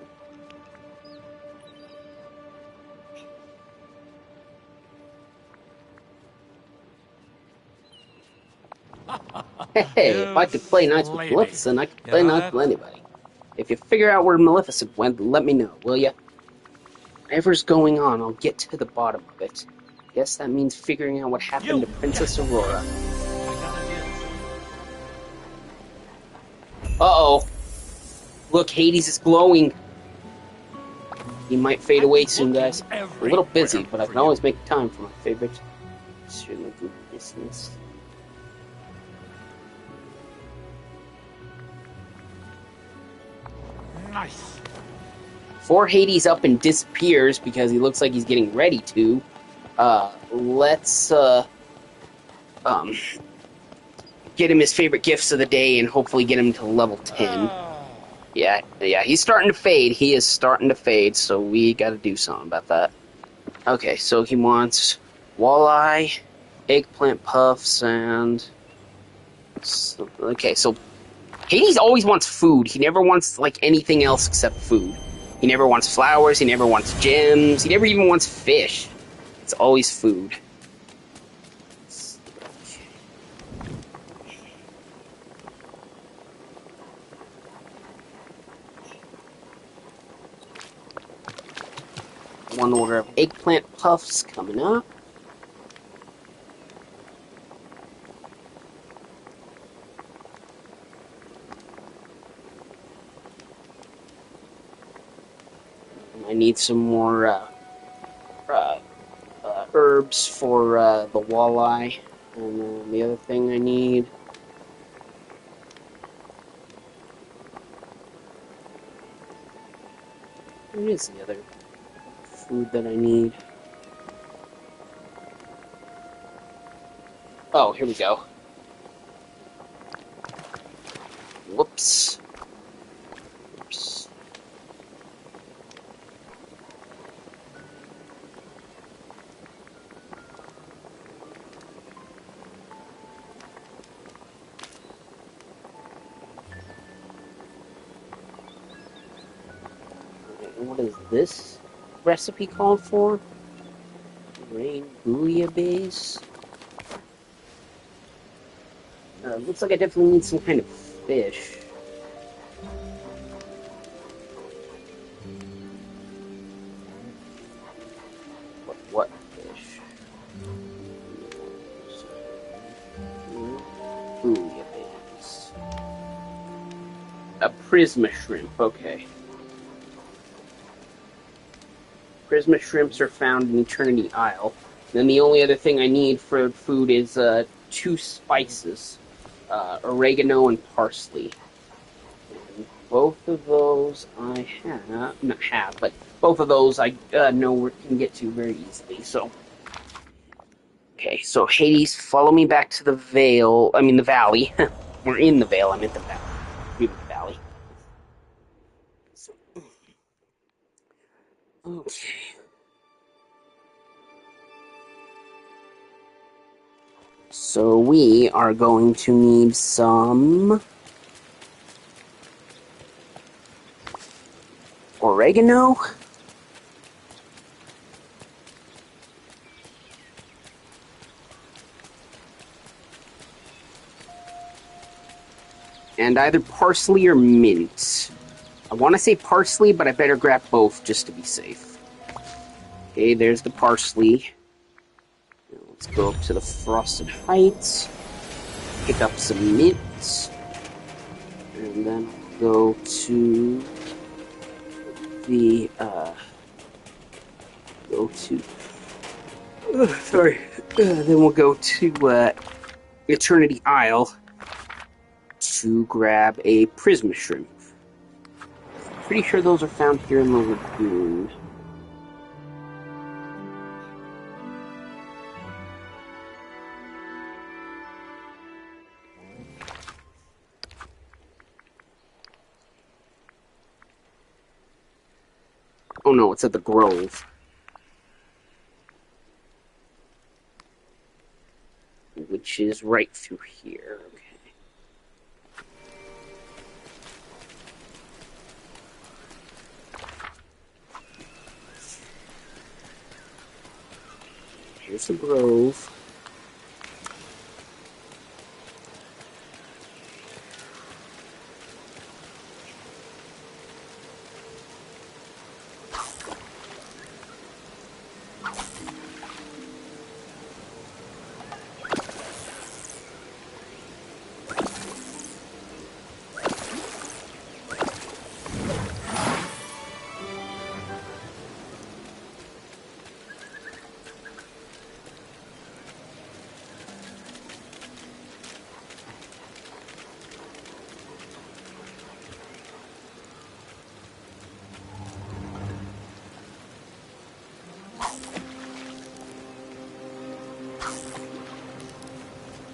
Hey, if I could play nice with Maleficent, I could play nice with anybody. If you figure out where Maleficent went, let me know, will ya? Whatever's going on, I'll get to the bottom of it. Guess that means figuring out what happened to Princess Aurora. Uh-oh. Look, Hades is glowing. He might fade away soon, guys. I'm a little busy, but I can always make time for my favorite business. Nice. Before Hades up and disappears, because he looks like he's getting ready to, let's get him his favorite gifts of the day and hopefully get him to level 10. Yeah, he's starting to fade. He is starting to fade, so we gotta do something about that. Okay, so he wants walleye, eggplant puffs, and... Okay, so Hades always wants food. He never wants, like, anything else except food. He never wants flowers, he never wants gems, he never even wants fish. It's always food. One order of eggplant puffs coming up. I need some more herbs for the walleye. And then the other thing I need... What is the other food that I need? Oh, here we go. Whoops. Oops. What is this recipe called for? Rain bouillabaisse. Looks like I definitely need some kind of fish. What fish? Bouillabaisse. A prisma shrimp, okay. Prisma shrimps are found in Eternity Isle. Then the only other thing I need for food is 2 spices, oregano and parsley. And both of those I not have, but both of those I know we can get to very easily. So, okay, so Hades, follow me back to the Vale. I mean the valley. We're in the Vale. I'm in the valley. We're in the valley. Okay. So we are going to need some oregano. And either parsley or mint. I want to say parsley, but I better grab both just to be safe. Okay, there's the parsley. Now let's go up to the Frosted Heights. Pick up some mint. And then go to the, then we'll go to, Eternity Isle to grab a Prisma Shrimp. Pretty sure those are found here in the lagoon. Oh no, it's at the Grove. Which is right through here. Okay. Here's the Grove.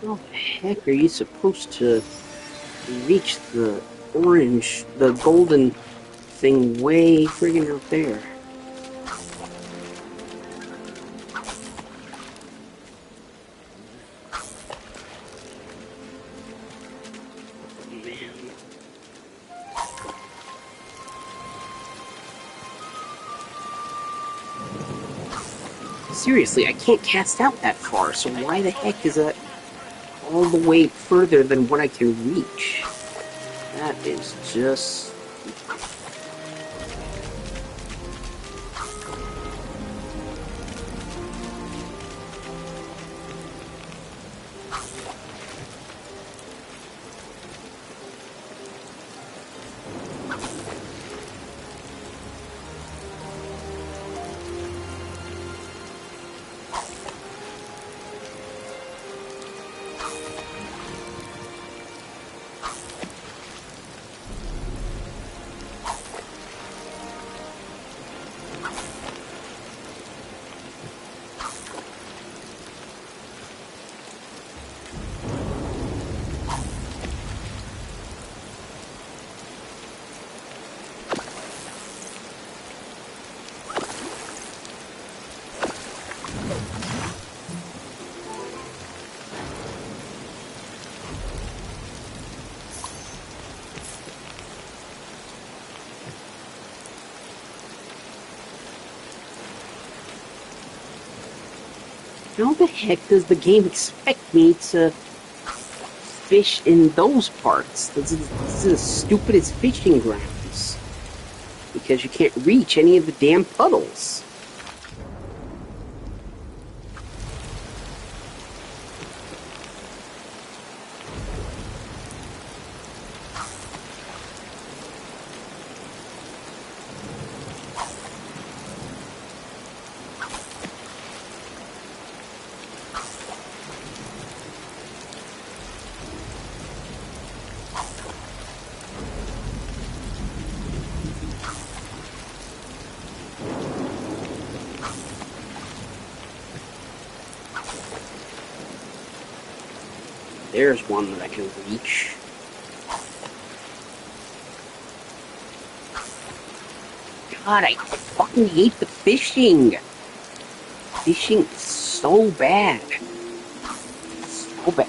How the heck are you supposed to reach the the golden thing way friggin' out there? Seriously, I can't cast out that far, so why the heck is that all the way further than what I can reach? That is just... How the heck does the game expect me to fish in those parts? This is the stupidest fishing grounds. Because you can't reach any of the damn puddles. There's one that I can reach. God, I fucking hate the fishing. Fishing is so bad. So bad.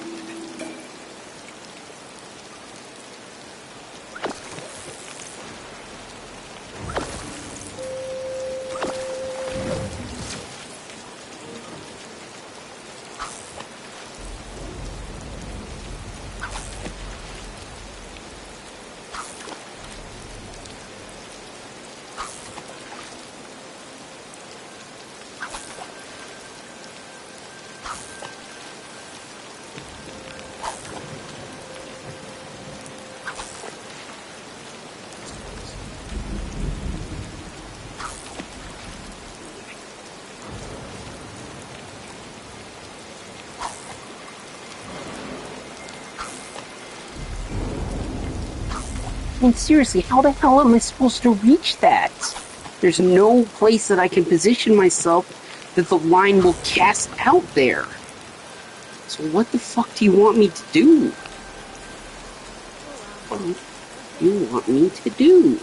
I mean, seriously, how the hell am I supposed to reach that? There's no place that I can position myself that the line will cast out there. So what the fuck do you want me to do? What do you want me to do?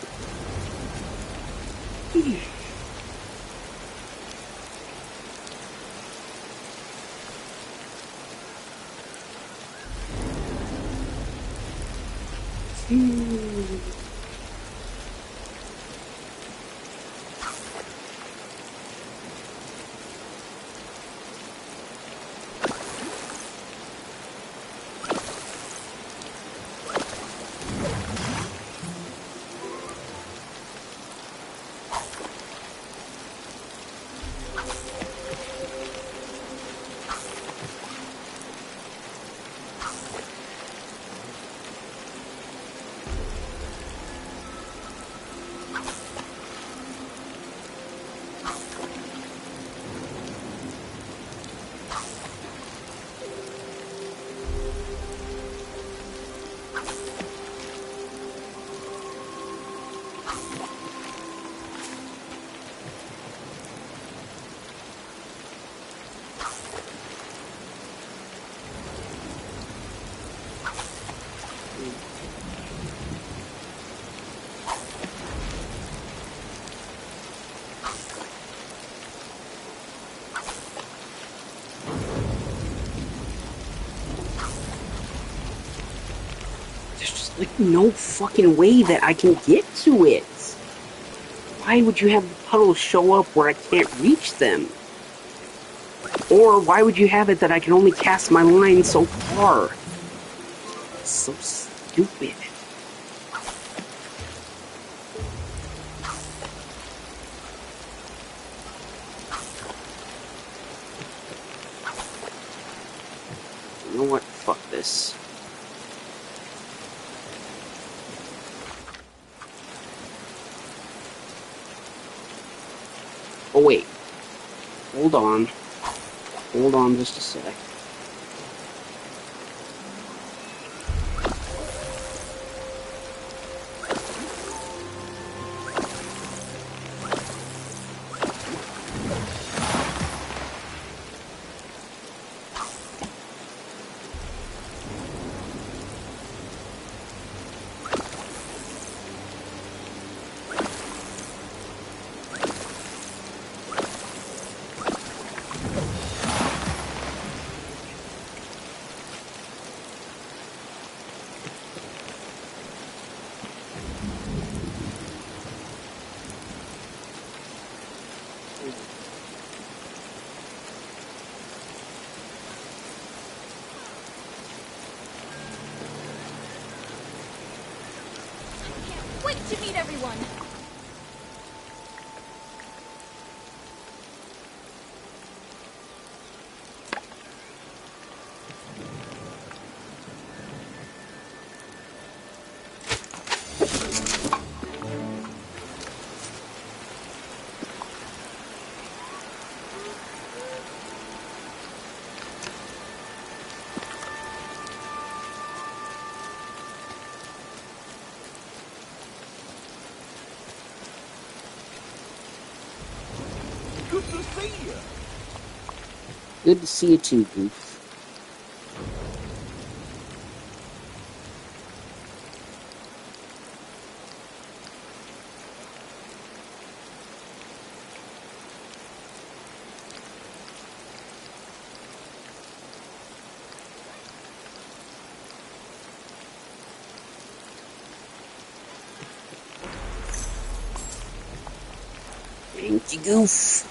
like no fucking way that I can get to it. Why would you have the puddles show up where I can't reach them? Or why would you have it that I can only cast my line so far? It's so stupid. You know what? Fuck this. Oh wait. Hold on. Hold on just a sec. Wait to meet everyone. Good to see you. Good to see you too, Goof. Thank you, Goof.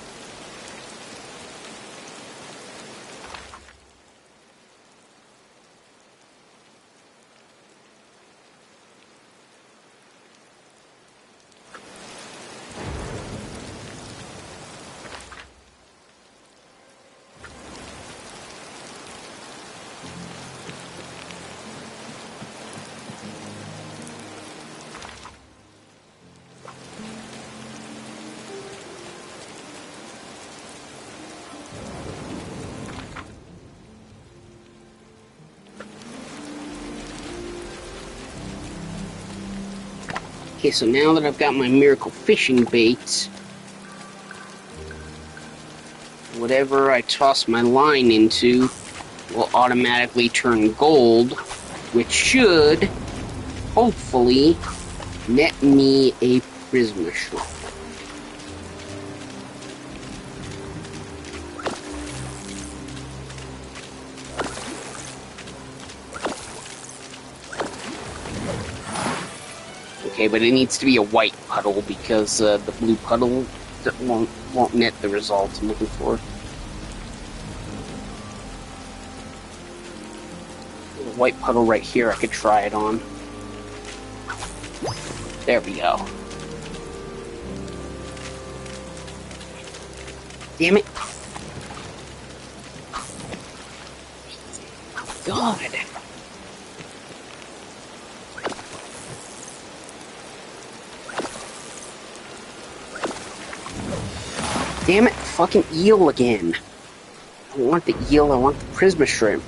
Okay, so now that I've got my miracle fishing bait, whatever I toss my line into will automatically turn gold, which should, hopefully, net me a Prisma Shrimp. Okay, but it needs to be a white puddle because the blue puddle that won't net the results I'm looking for. The white puddle right here, I could try it on. There we go. Damn it. God. Damn it, fucking eel again. I don't want the eel, I want the Prisma Shrimp.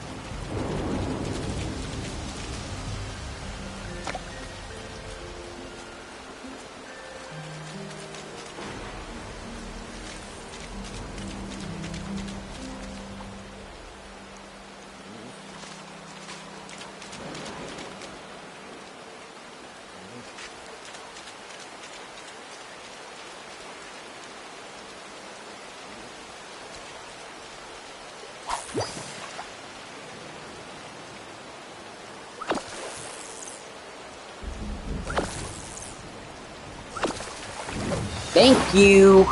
Thank you.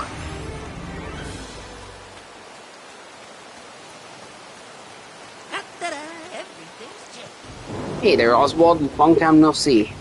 Ta-da! Everything's changed. Hey there, Oswald. Long time no see.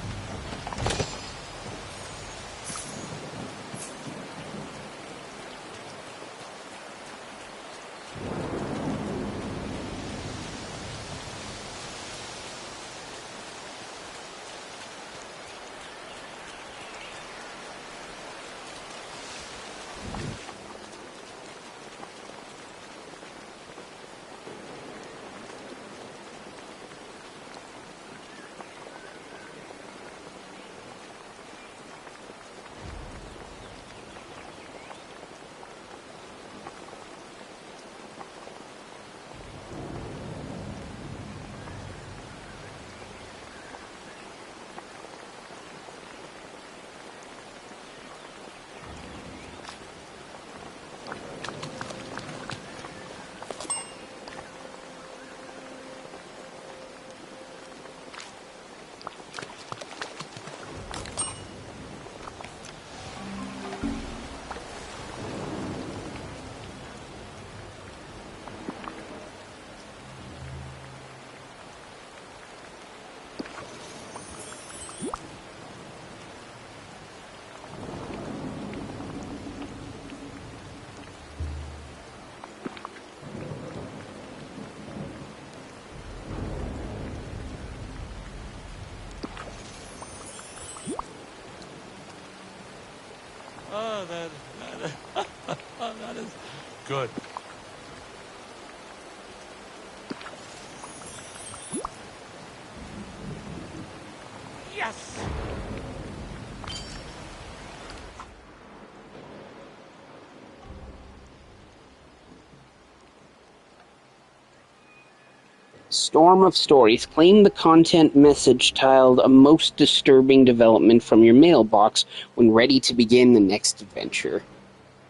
Oh, that is good. Yes! Storm of Stories. Claim the content message tiled a most disturbing development from your mailbox when ready to begin the next adventure.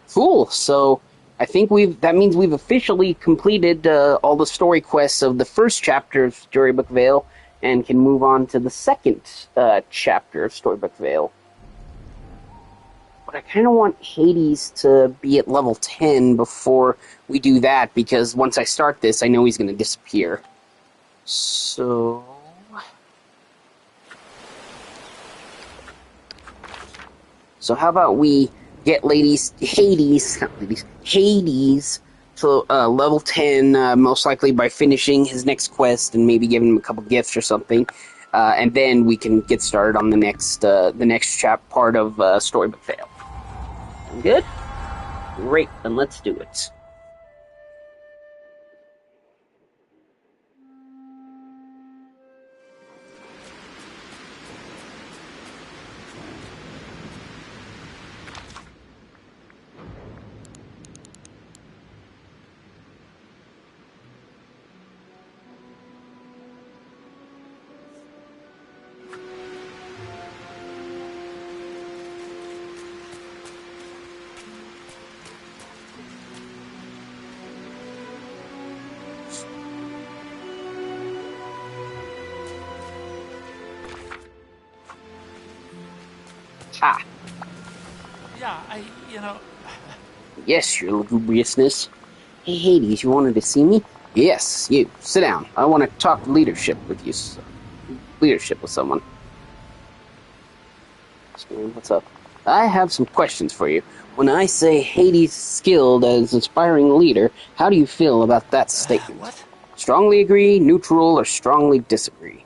Cool. So I think that means we've officially completed all the story quests of the first chapter of Storybook Vale and can move on to the second chapter of Storybook Vale. But I kind of want Hades to be at level 10 before we do that, because once I start this, I know he's going to disappear. So how about we get Hades to level 10, most likely by finishing his next quest and maybe giving him a couple gifts or something, and then we can get started on the next part of Storybook Vale. Good? Great, then let's do it. Ha! Yeah, Yes, your lugubriousness. Hey, Hades, you wanted to see me? Yes, you. Sit down. I want to talk leadership with you. Leadership with someone. What's up? I have some questions for you. When I say Hades is skilled as inspiring leader, how do you feel about that statement? what? Strongly agree, neutral, or strongly disagree?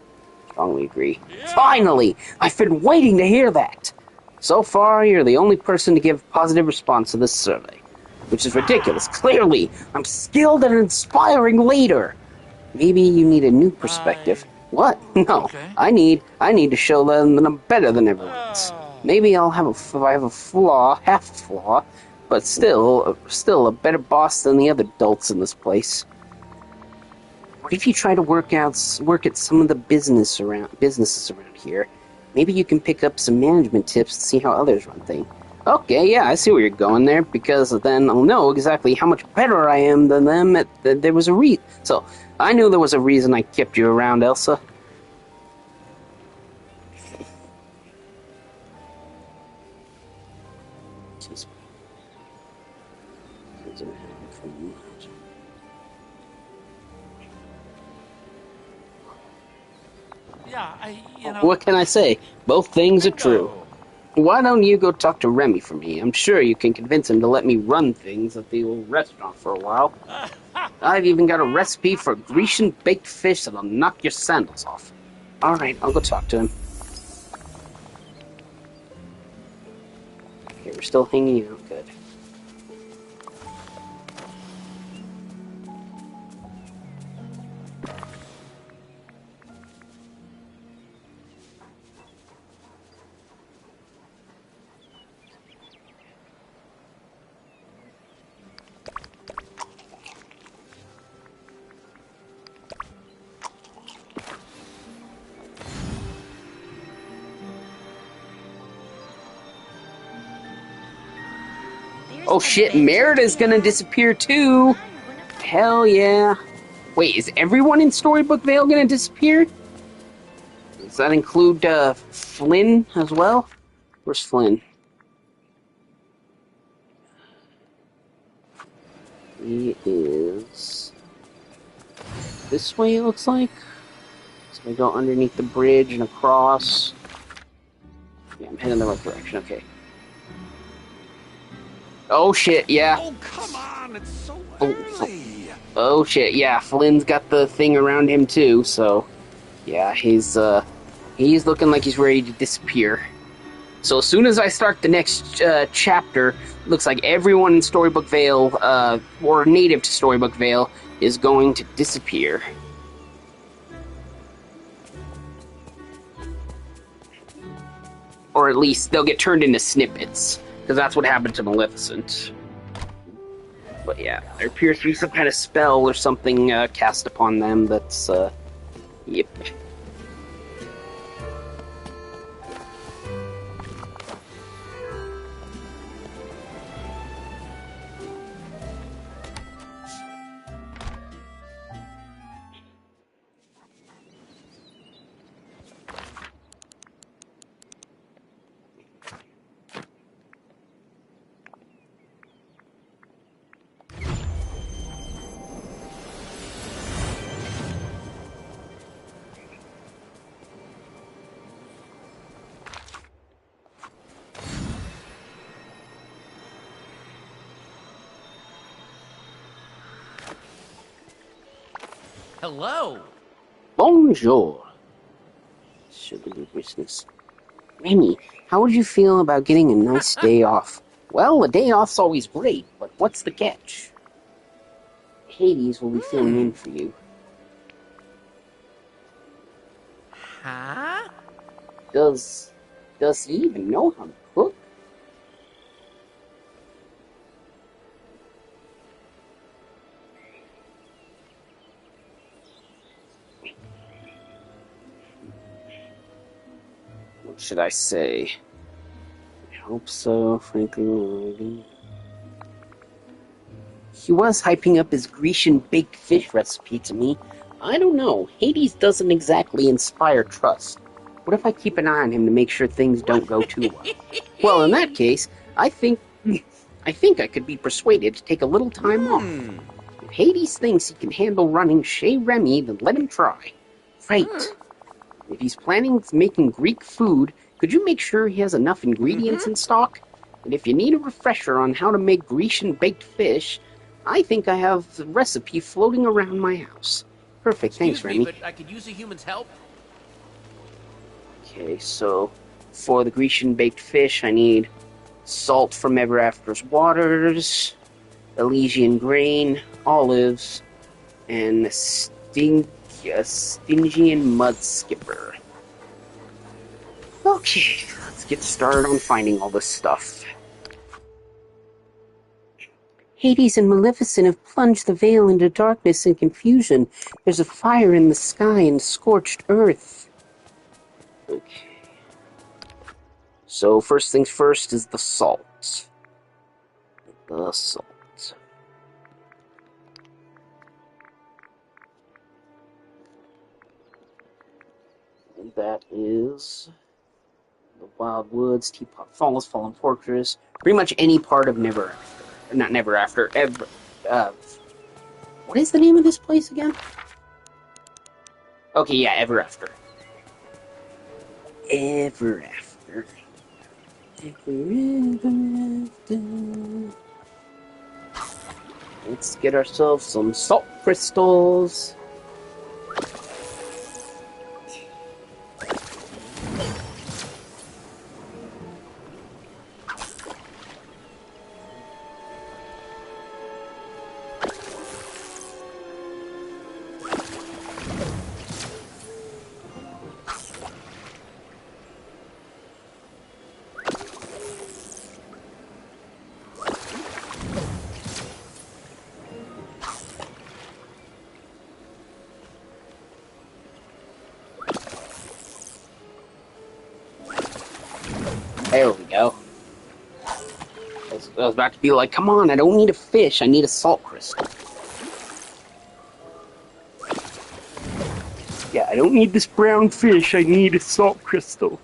Strongly agree. Yeah. Finally! I've been waiting to hear that! So far, you're the only person to give a positive response to this survey. Which is ridiculous. Clearly, I'm skilled and inspiring leader. Maybe you need a new perspective. What? No. Okay. I need to show them that I'm better than everyone else. Maybe I have a flaw, half a flaw, but still a better boss than the other adults in this place. What if you try to work at some of the businesses around here? Maybe you can pick up some management tips to see how others run things. Okay, yeah, I see where you're going there, because then I'll know exactly how much better I am than them. There was a reason. So, I knew there was a reason I kept you around, Elsa. Excuse What can I say? Both things are true. Why don't you go talk to Remy for me? I'm sure you can convince him to let me run things at the old restaurant for a while. I've even got a recipe for Grecian baked fish that'll knock your sandals off. Alright, I'll go talk to him. Okay, we're still hanging out. Good. Oh shit, Merida's gonna disappear too! Hell yeah. Wait, is everyone in Storybook Vale gonna disappear? Does that include, Flynn as well? Where's Flynn? He is... this way, it looks like? So we go underneath the bridge and across. Yeah, I'm heading the right direction, okay. Oh shit, yeah. Oh, come on, it's so early. Oh shit, yeah, Flynn's got the thing around him too, so... yeah, he's looking like he's ready to disappear. So as soon as I start the next chapter, looks like everyone in Storybook Vale, or native to Storybook Vale, is going to disappear. Or at least they'll get turned into snippets, because that's what happened to Maleficent. But yeah, there appears to be some kind of spell or something cast upon them that's, yep. Hello. Bonjour. Sugary business. Remy, how would you feel about getting a nice day off? Well, a day off's always great, but what's the catch? Hades will be filling in for you. Huh? Does he even know how to cook? What should I say? I hope so, frankly. He was hyping up his Grecian baked fish recipe to me. I don't know. Hades doesn't exactly inspire trust. What if I keep an eye on him to make sure things don't go too well? Well, in that case, I think I could be persuaded to take a little time off. If Hades thinks he can handle running Chez Remy, then let him try. Right. If he's planning on making Greek food, could you make sure he has enough ingredients in stock? And if you need a refresher on how to make Grecian baked fish, I think I have the recipe floating around my house. Perfect, thanks, Remy. But I could use a human's help. Okay, so for the Grecian baked fish, I need salt from Ever After's waters, Elysian grain, olives, and a Stygian mud skipper. Okay, let's get started on finding all this stuff. Hades and Maleficent have plunged the Vale into darkness and confusion. There's a fire in the sky and scorched earth. Okay. So, first things first is the salt. The salt. And that is the Wild Woods, Teapot Falls, Fallen Fortress, pretty much any part of Never After. Not Never After, what is the name of this place again? Okay, yeah, Ever After. ever after. Ever after. Let's get ourselves some salt crystals. There we go. I was about to be like, come on, I don't need a fish, I need a salt crystal. Yeah, I don't need this brown fish, I need a salt crystal.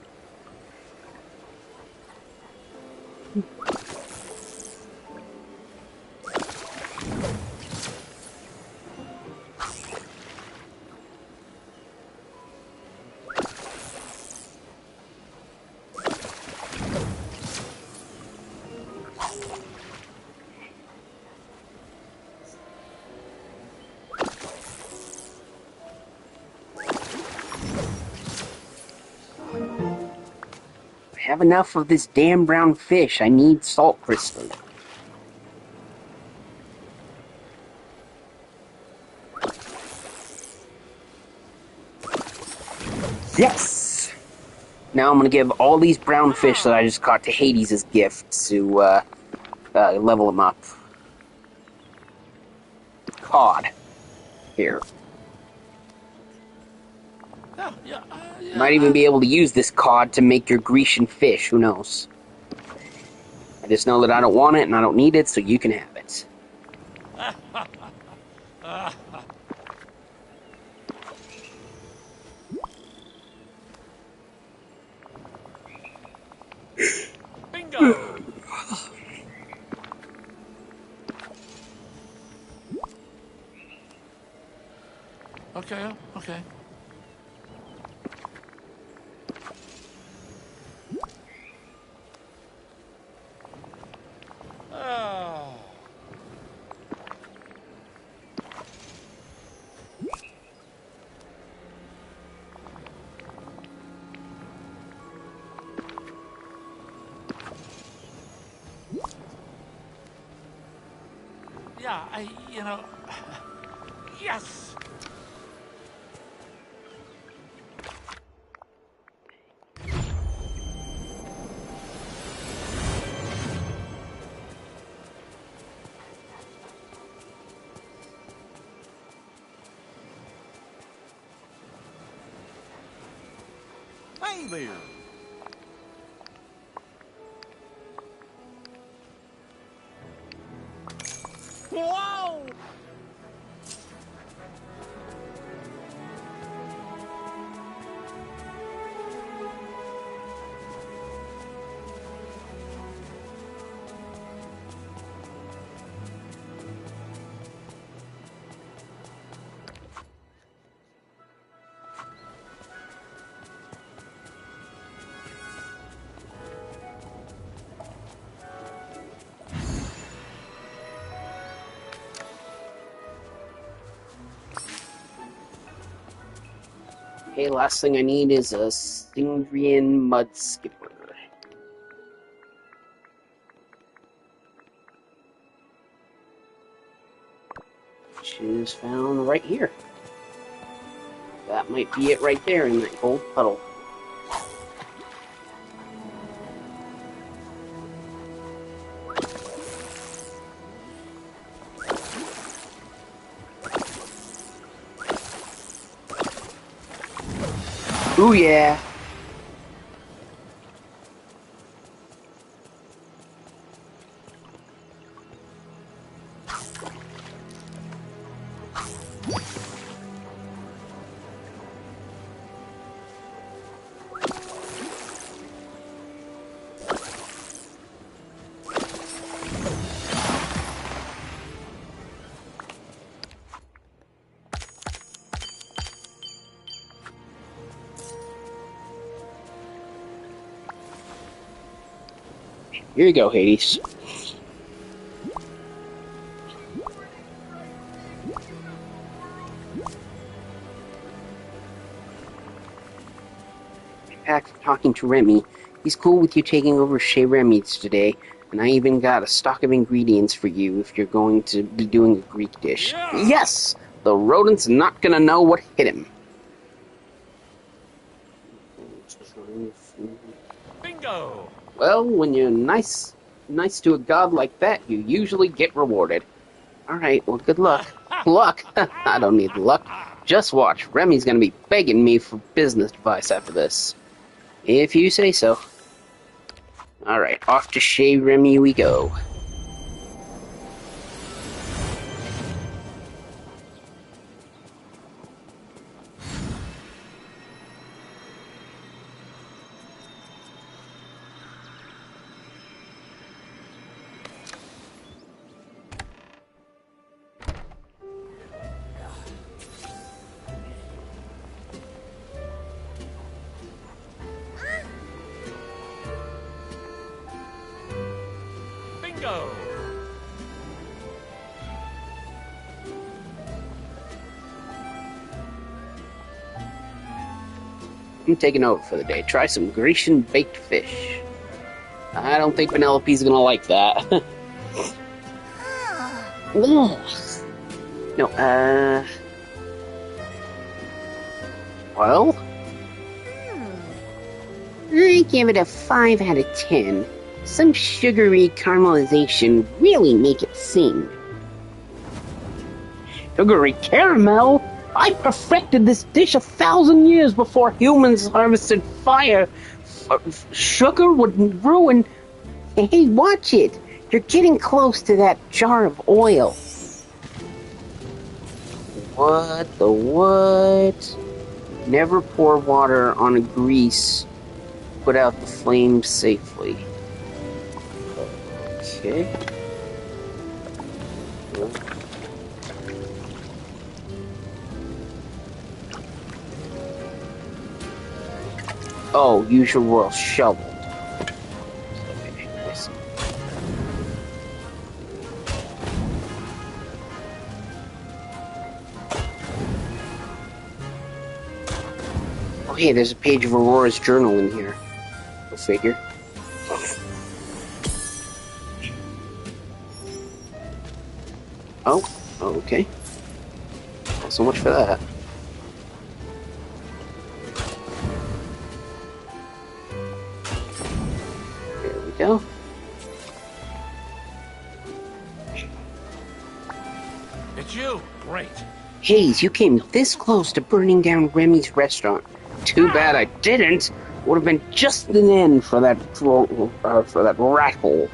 I have enough of this damn brown fish. I need salt crystal. Yes! Now I'm gonna give all these brown fish that I just caught to Hades as gifts to level them up. Cod. Here. Yeah. Might even be able to use this cod to make your Grecian fish, who knows. I just know that I don't want it and I don't need it, so you can have it. Bingo! Okay. Oh. Yeah, yes! Hey there! Whoa! Okay, last thing I need is a Stingrian mud skipper. Which is found right here. That might be it right there in that gold puddle. Ooh yeah! Here you go, Hades. Back from talking to Remy. He's cool with you taking over Chez Remy's today, and I even got a stock of ingredients for you if you're going to be doing a Greek dish. Yeah. Yes! The rodent's not gonna know what hit him. Bingo! Well, when you're nice to a god like that, you usually get rewarded. Alright, well, good luck. Luck? I don't need luck. Just watch. Remy's gonna be begging me for business advice after this. If you say so. Alright, off to Chez Remy we go. Bingo! I'm taking over for the day. Try some Grecian baked fish. I don't think Penelope's gonna like that. Ugh. No, well? I give it a 5 out of 10. Some sugary caramelization really make it sing. Sugary caramel? I perfected this dish 1,000 years before humans harvested fire. Sugar would ruin... Hey, watch it! You're getting close to that jar of oil. What the what? Never pour water on a grease. Put out the flames safely. Okay. Oh, use your royal shovel. Okay, I see. Oh, hey, there's a page of Aurora's journal in here. Go figure. Oh, okay. Well, so much for that. There we go. It's you! Great! Hayes, you came this close to burning down Remy's restaurant. Too bad I didn't. Would have been just an end for that rat hole.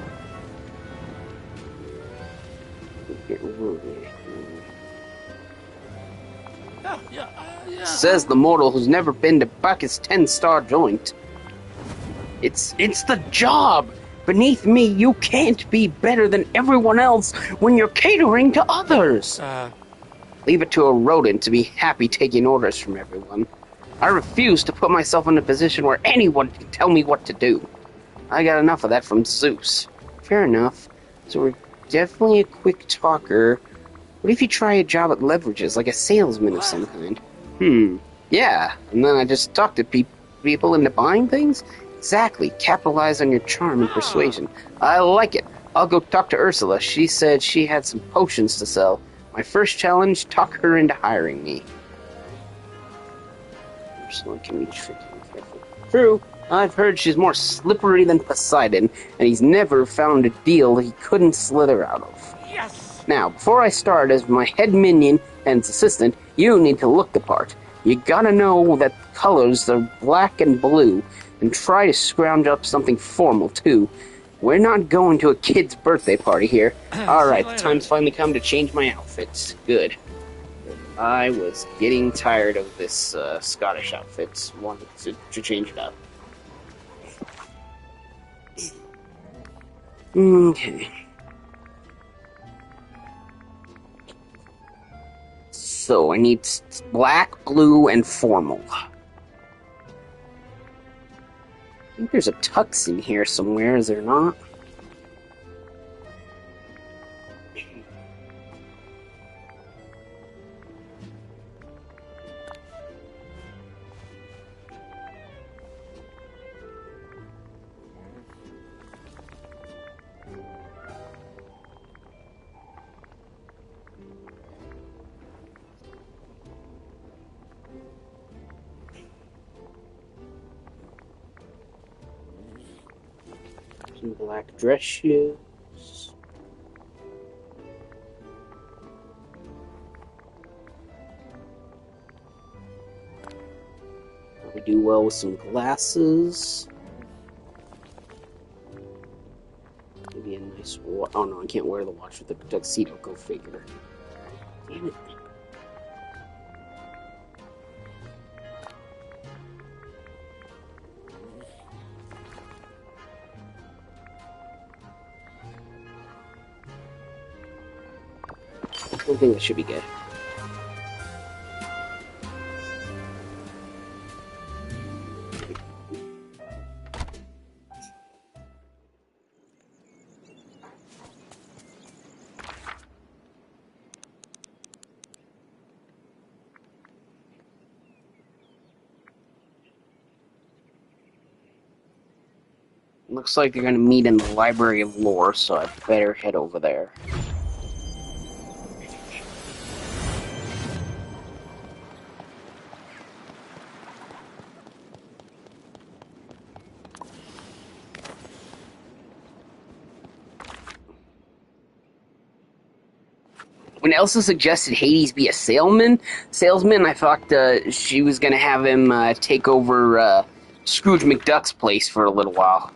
Yeah. Says the mortal who's never been to Bucket's 10-star joint. It's the job. Beneath me, you can't be better than everyone else when you're catering to others. Leave it to a rodent to be happy taking orders from everyone. I refuse to put myself in a position where anyone can tell me what to do. I got enough of that from Zeus. Fair enough. So we're definitely a quick talker. What if you try a job at Leverages, like a salesman of some kind? Yeah, and then I just talk to people into buying things? Exactly. Capitalize on your charm and persuasion. I like it. I'll go talk to Ursula. She said she had some potions to sell. My first challenge, talk her into hiring me. Ursula can be tricky and careful. True. I've heard she's more slippery than Poseidon, and he's never found a deal he couldn't slither out of. Yes! Now, before I start as my head minion and his assistant, you need to look the part. You gotta know that the colors are black and blue, and try to scrounge up something formal, too. We're not going to a kid's birthday party here. Alright, the time's finally come to change my outfits. Good. I was getting tired of this Scottish outfit. Wanted to change it up. Okay. So, I need black, blue, and formal. I think there's a tux in here somewhere, is there not? Some black dress shoes. We do well with some glasses. Maybe a nice watch. Oh no, I can't wear the watch with the tuxedo. Go figure. Damn it. I think that should be good. Looks like they're going to meet in the Library of Lore, so I better head over there. When Elsa suggested Hades be a salesman, I thought she was going to have him take over Scrooge McDuck's place for a little while.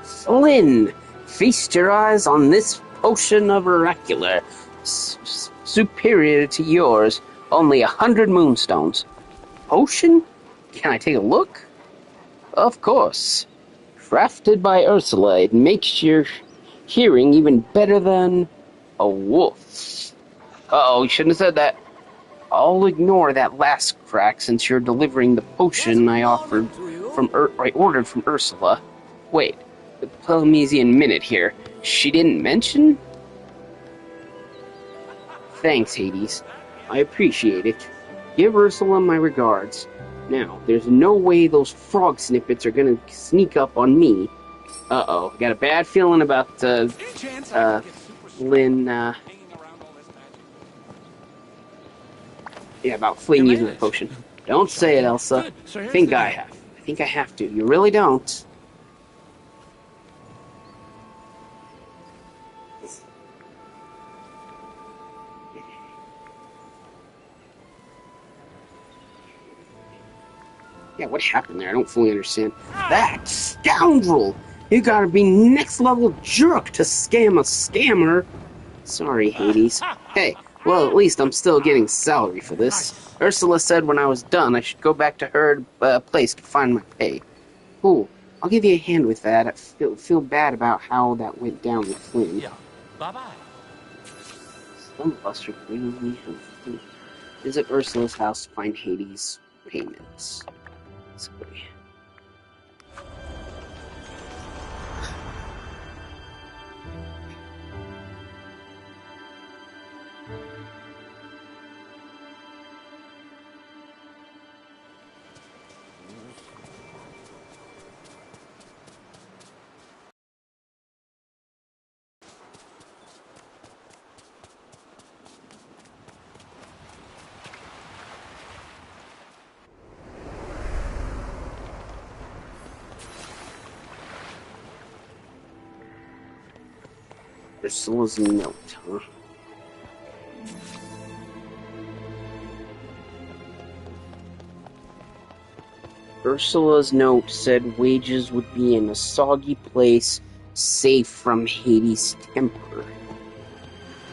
Flynn, feast your eyes on this potion of oracular, superior to yours, only 100 moonstones. Potion? Can I take a look? Of course. Crafted by Ursula, it makes your hearing even better than a wolf. Uh-oh, you shouldn't have said that. I'll ignore that last crack since you're delivering the potion I ordered from Ursula. Wait, the Polysian minute here. She didn't mention? Thanks, Hades. I appreciate it. Give Ursula my regards. Now, there's no way those frog snippets are gonna sneak up on me. Uh-oh, got a bad feeling about, Flynn, yeah, about Flynn using the potion. Don't say it, Elsa. I think I have to. You really don't. Yeah, what happened there? I don't fully understand. That scoundrel! You gotta be next level jerk to scam a scammer. Sorry, Hades. Hey, well, at least I'm still getting salary for this. Ursula said when I was done I should go back to her place to find my pay. Cool. I'll give you a hand with that. I feel bad about how that went down with Flynn. Yeah. Bye-bye. Some of us are really visit Ursula's house to find Hades' payments. Basically. Ursula's note, huh? Ursula's note said wages would be in a soggy place, safe from Hades' temper.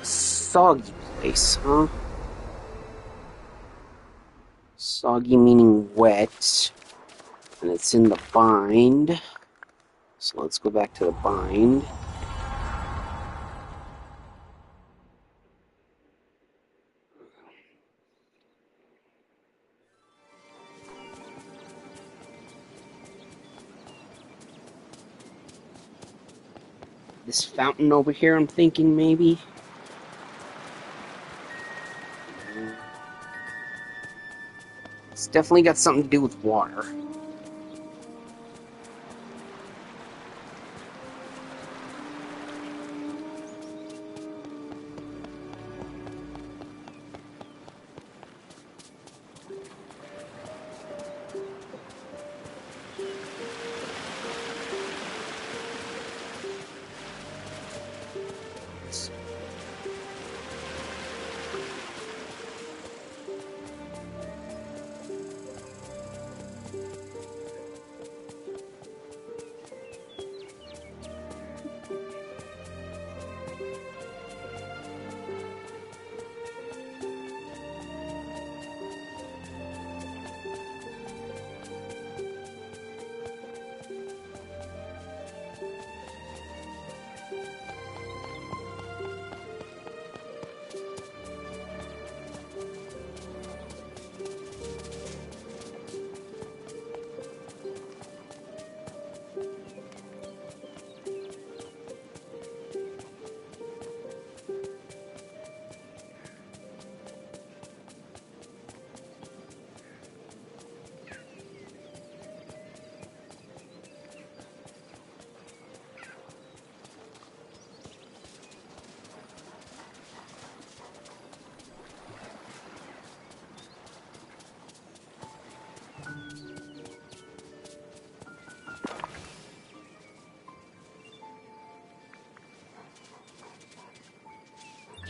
Soggy place, huh? Soggy meaning wet. And it's in the bind. So let's go back to the bind. This fountain over here, I'm thinking maybe. It's definitely got something to do with water.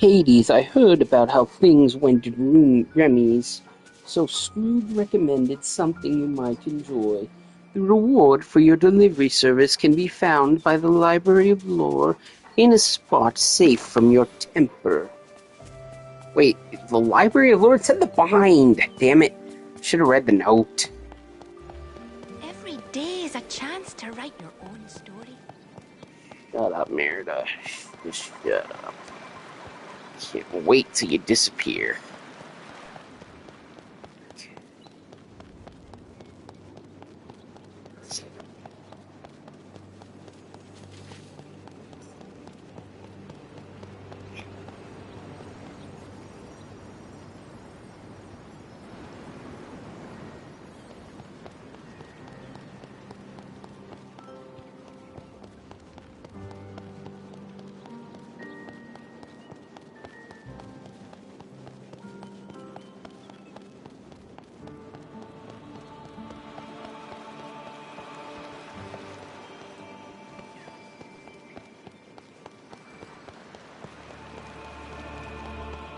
Hades, I heard about how things went in Remy's, so Scrooge recommended something you might enjoy. The reward for your delivery service can be found by the Library of Lore in a spot safe from your temper. Wait, the Library of Lore? It said the bind! Damn it. Should have read the note. Every day is a chance to write your own story. Shut up, Merida. Just shut up. Can't wait till you disappear.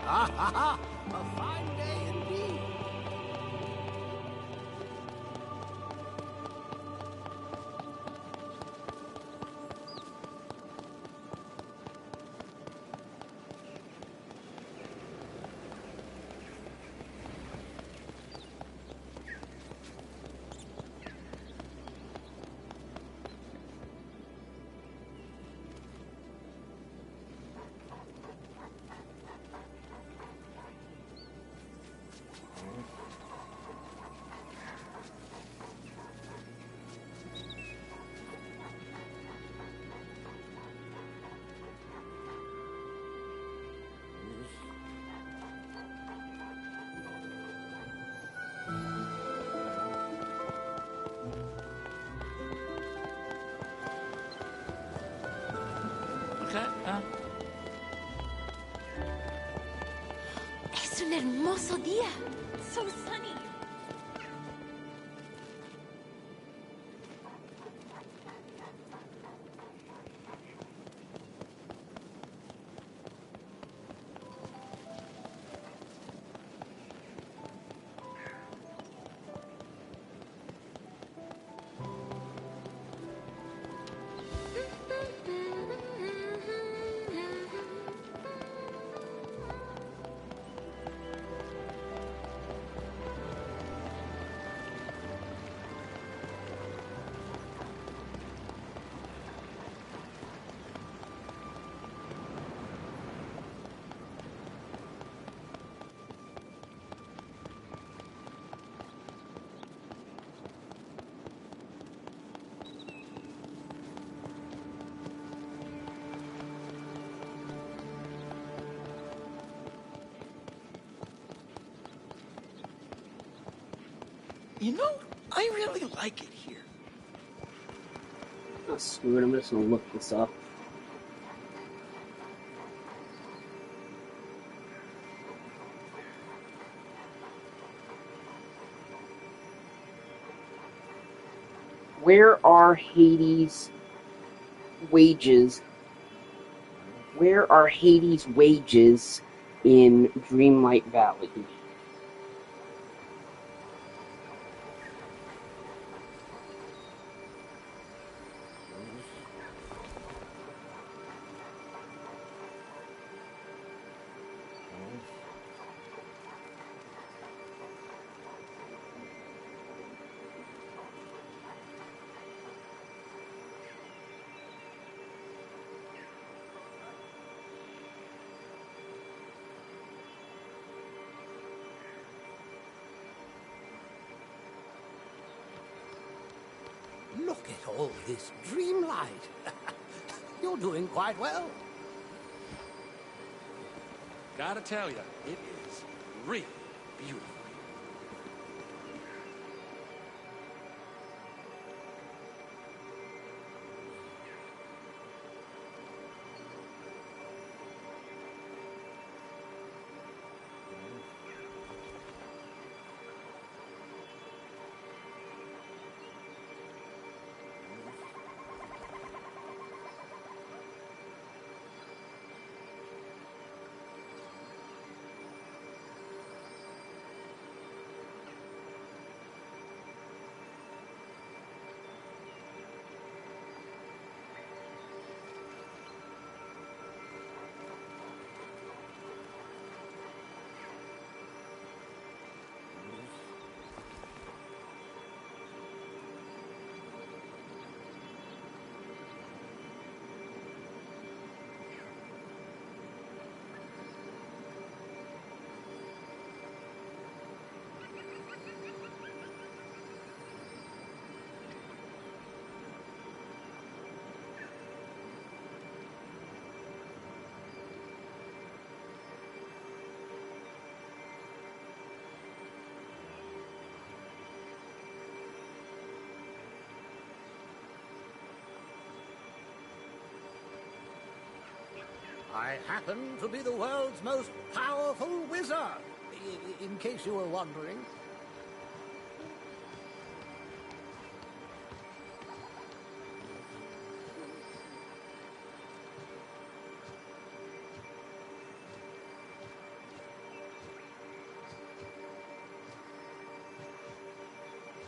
Ah ha ha! A fine day indeed. Okay, Es un hermoso día. So sunny. You know, I really like it here. Oh, screw it, I'm just gonna look this up. Where are Hades' wages? Where are Hades' wages in Dreamlight Valley? Look at all this dreamlight. You're doing quite well. gotta tell you, it is really beautiful. I happen to be the world's most powerful wizard, in case you were wondering.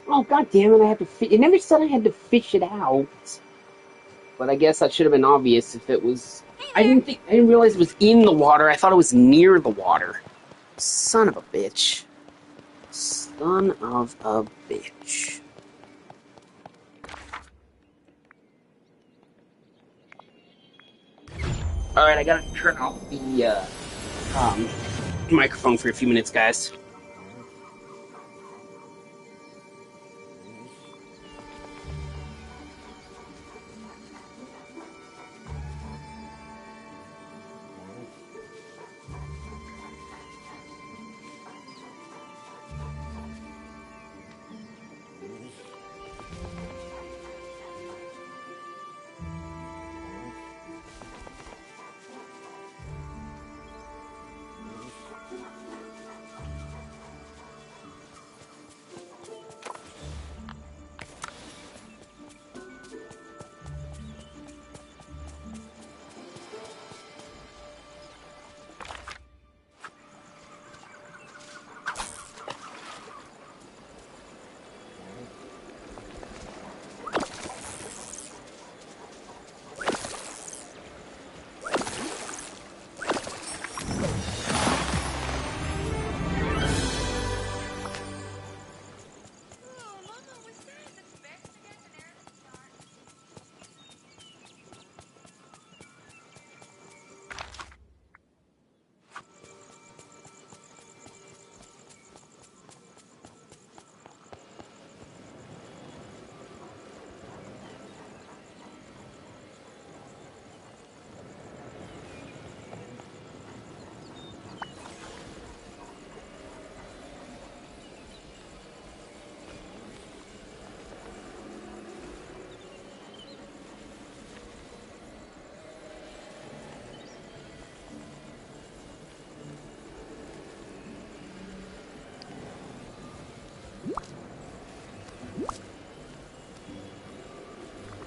Oh, god damn it, I have to it never said I had to fish it out. But I guess that should have been obvious if it was... I didn't realize it was in the water. I thought it was near the water. Son of a bitch. Son of a bitch. Alright, I gotta turn off the microphone for a few minutes, guys.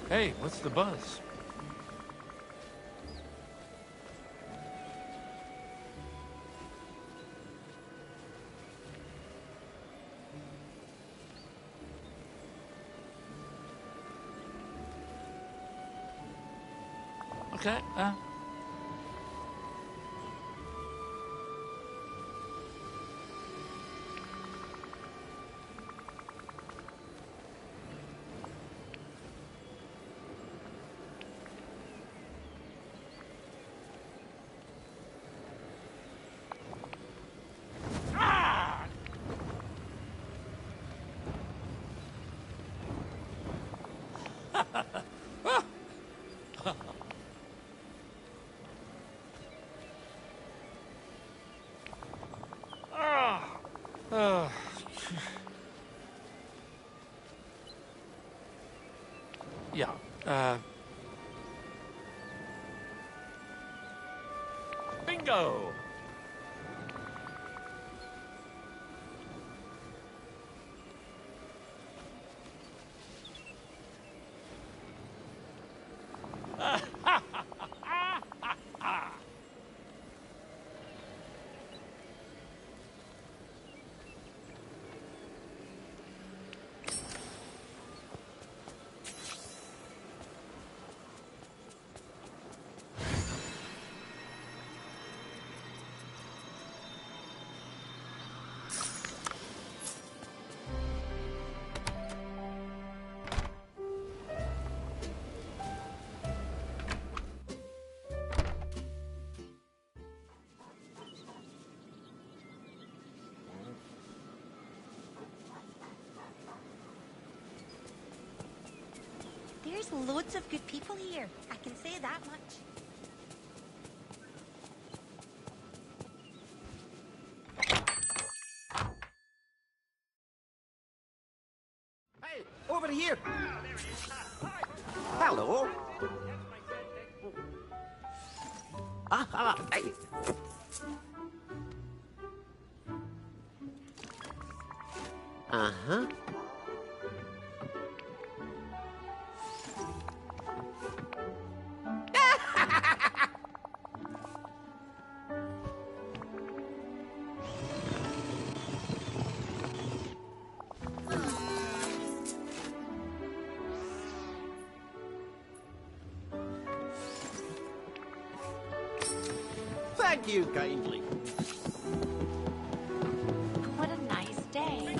Hey, what's the buzz? Okay, yeah, bingo! There's loads of good people here. I can say that much. Hey, over here! Hello! Uh-huh. Thank you kindly. What a nice day.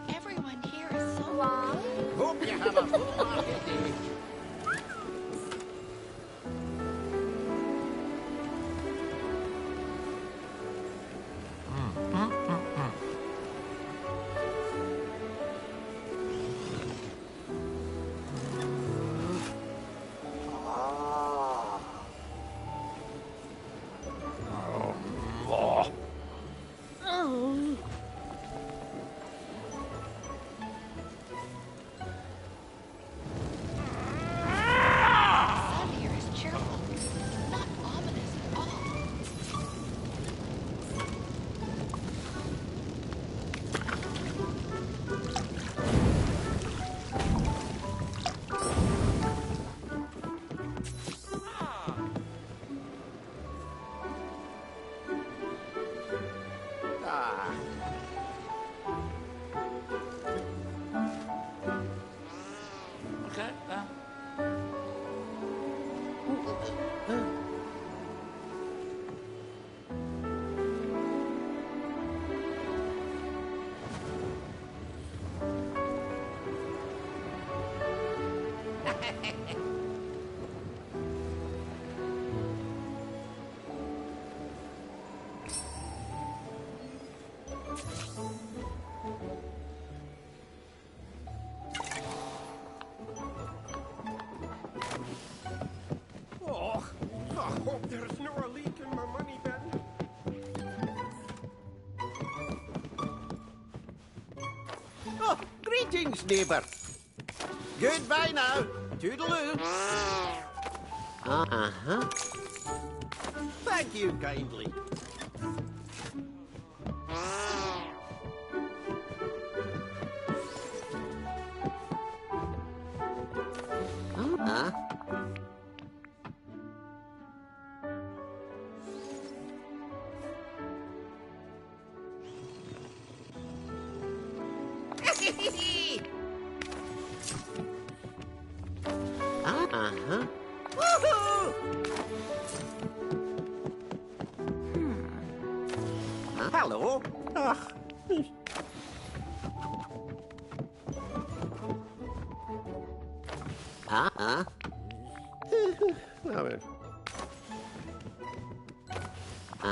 Everyone here is so good. Hope you have a full market day. The sun here is cheerful, not ominous at all. Ah, Okay. oh, I hope there's no leak in my money bin. Oh, greetings, neighbour. Goodbye now. Toodaloo. Uh-huh. Thank you kindly. Uh-huh. Uh-huh. Woohoo! Hello. Uh-huh.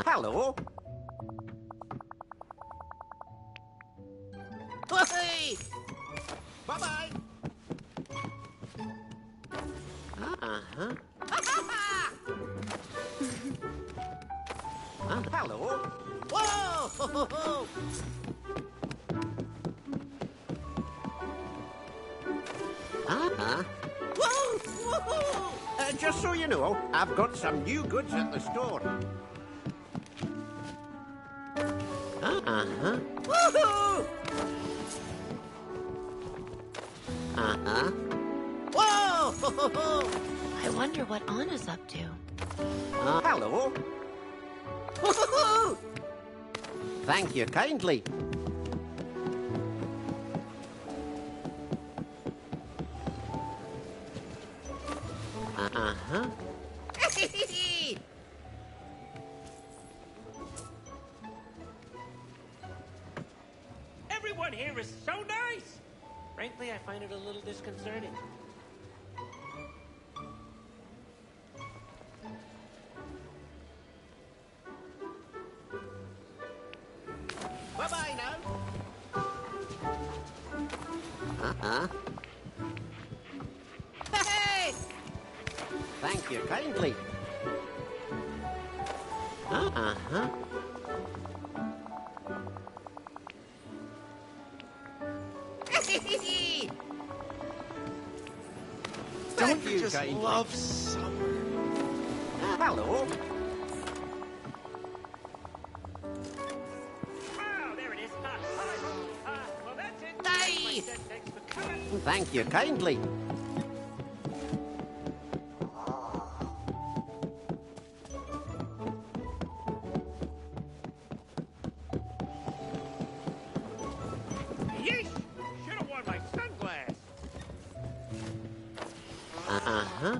Hello. Hey! Bye-bye. Uh-huh. Hello. Whoa! Uh-huh. Whoa! Woohoo! Just so you know, I've got some new goods at the store. Uh-huh. Woohoo! Uh-huh. Whoa! I wonder what Anna's up to. Hello. Woohoo! Thank you kindly. Uh-huh. Everyone here is so nice. Frankly, I find it a little disconcerting. Bye-bye now. Uh-huh. Hey! Thank you kindly. Uh-huh. Don't you you just kindly. love summer? Hello. Oh, there it is. Well, that's it. Hey! Thanks for coming. Thank you kindly. Yeesh! Should have worn my sunglasses. Uh-huh.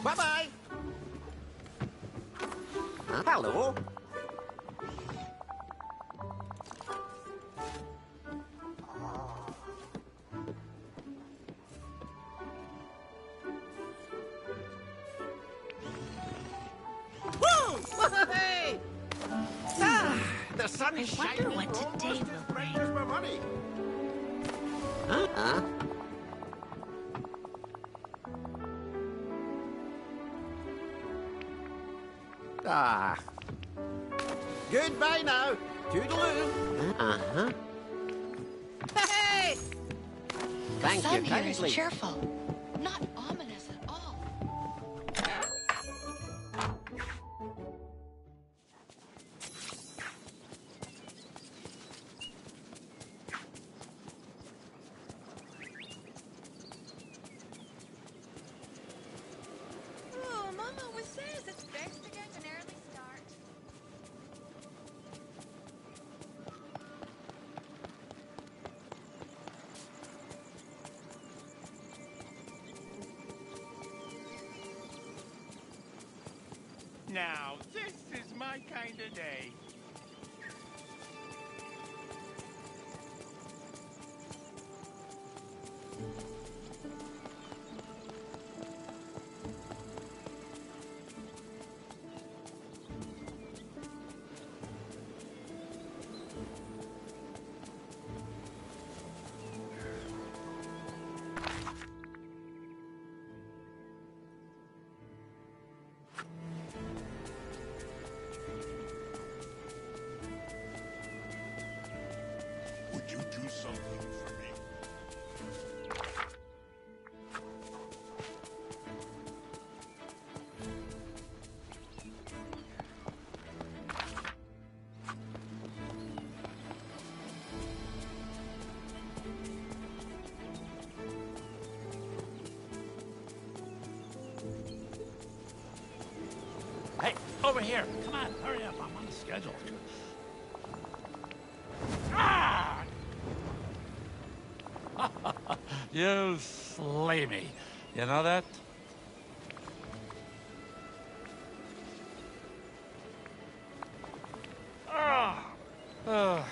Bye-bye. Hello. Woo! Hey! The sun I is wonder shining. what today will bring. Where's my money? Uh-huh. Ah. Goodbye now. Toodaloo. Uh-huh. Hey! The Thank sun you here is kindly. cheerful, not ominous at all. Oh, Mama always says it's best to get an early start. Now, this is my kind of day. Would you do something for me? Hey, over here. Come on, hurry up. I'm on the schedule. Ah! You slay me. You know that? Ah! Ah.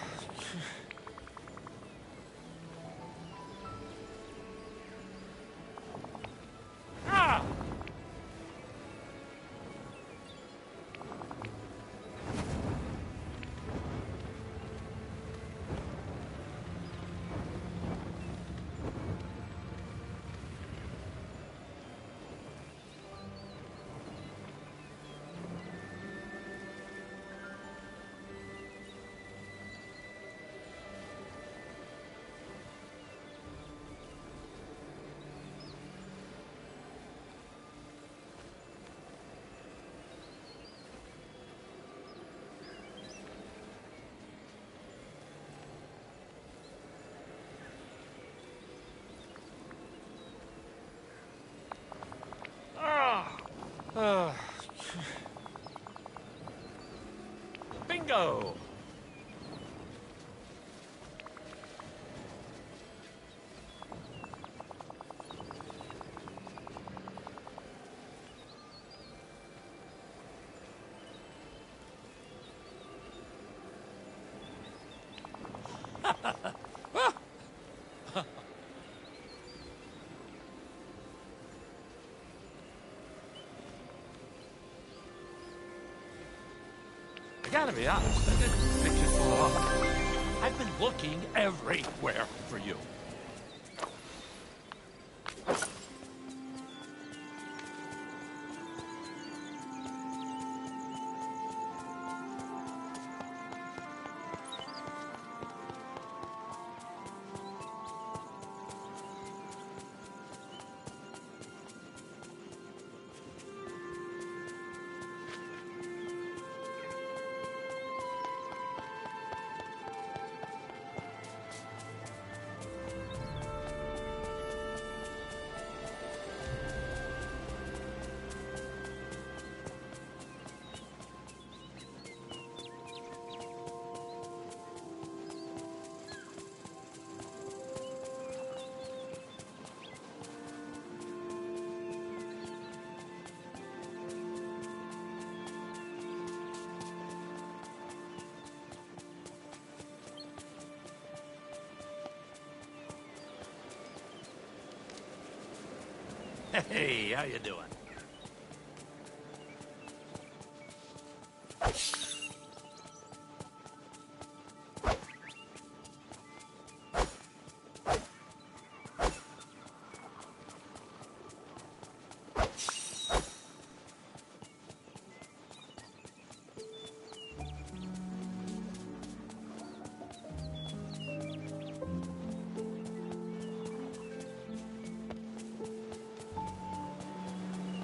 Ah! Bingo! I gotta be honest, I didn't think you'd pull off. I've been looking everywhere for you. Hey, how you doing?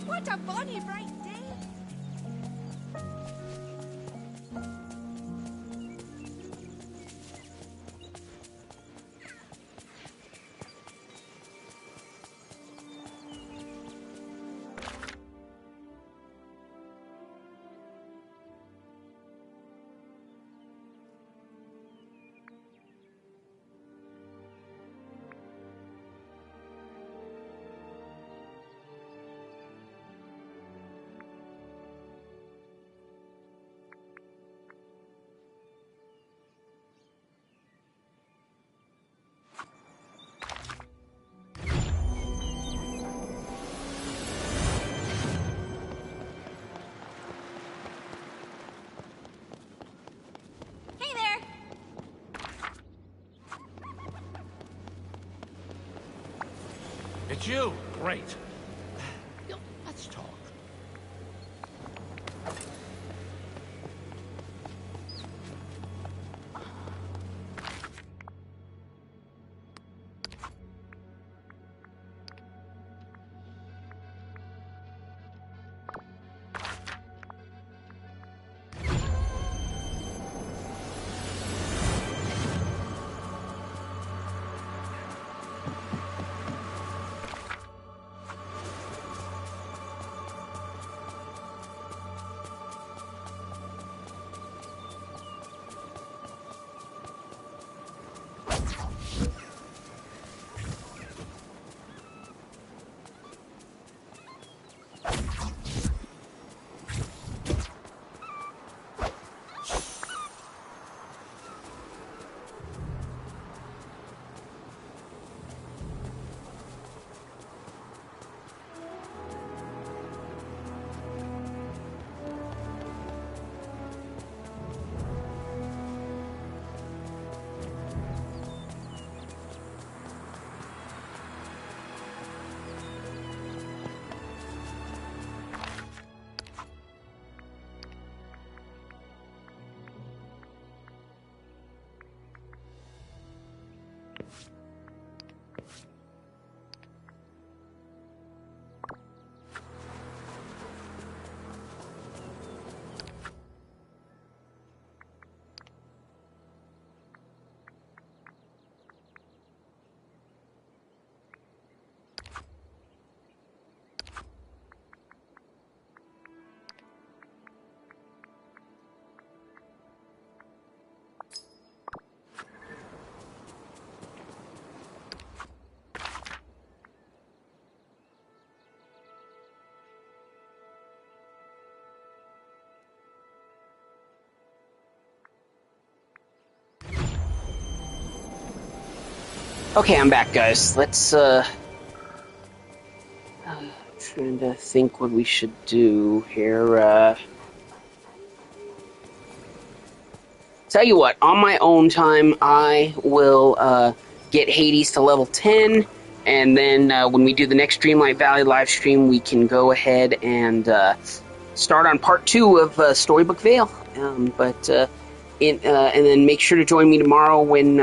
What a bonny bright day! Hey there! It's you. Great. Let's talk. Okay, I'm back, guys. Let's, trying to think what we should do here, Tell you what, on my own time, I will, get Hades to level 10, and then, when we do the next Dreamlight Valley live stream, we can go ahead and, start on part 2 of, Storybook Vale. And then make sure to join me tomorrow when,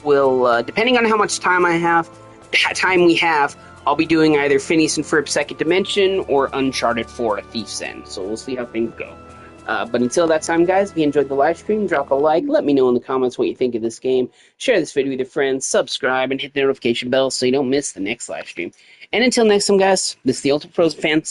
we'll, depending on how much time we have, I'll be doing either Phineas and Ferb Second Dimension or Uncharted 4: A Thief's End. So we'll see how things go. But until that time, guys, if you enjoyed the live stream, drop a like, let me know in the comments what you think of this game, share this video with your friends, subscribe, and hit the notification bell so you don't miss the next live stream. And until next time, guys, this is the Ultra Pros fan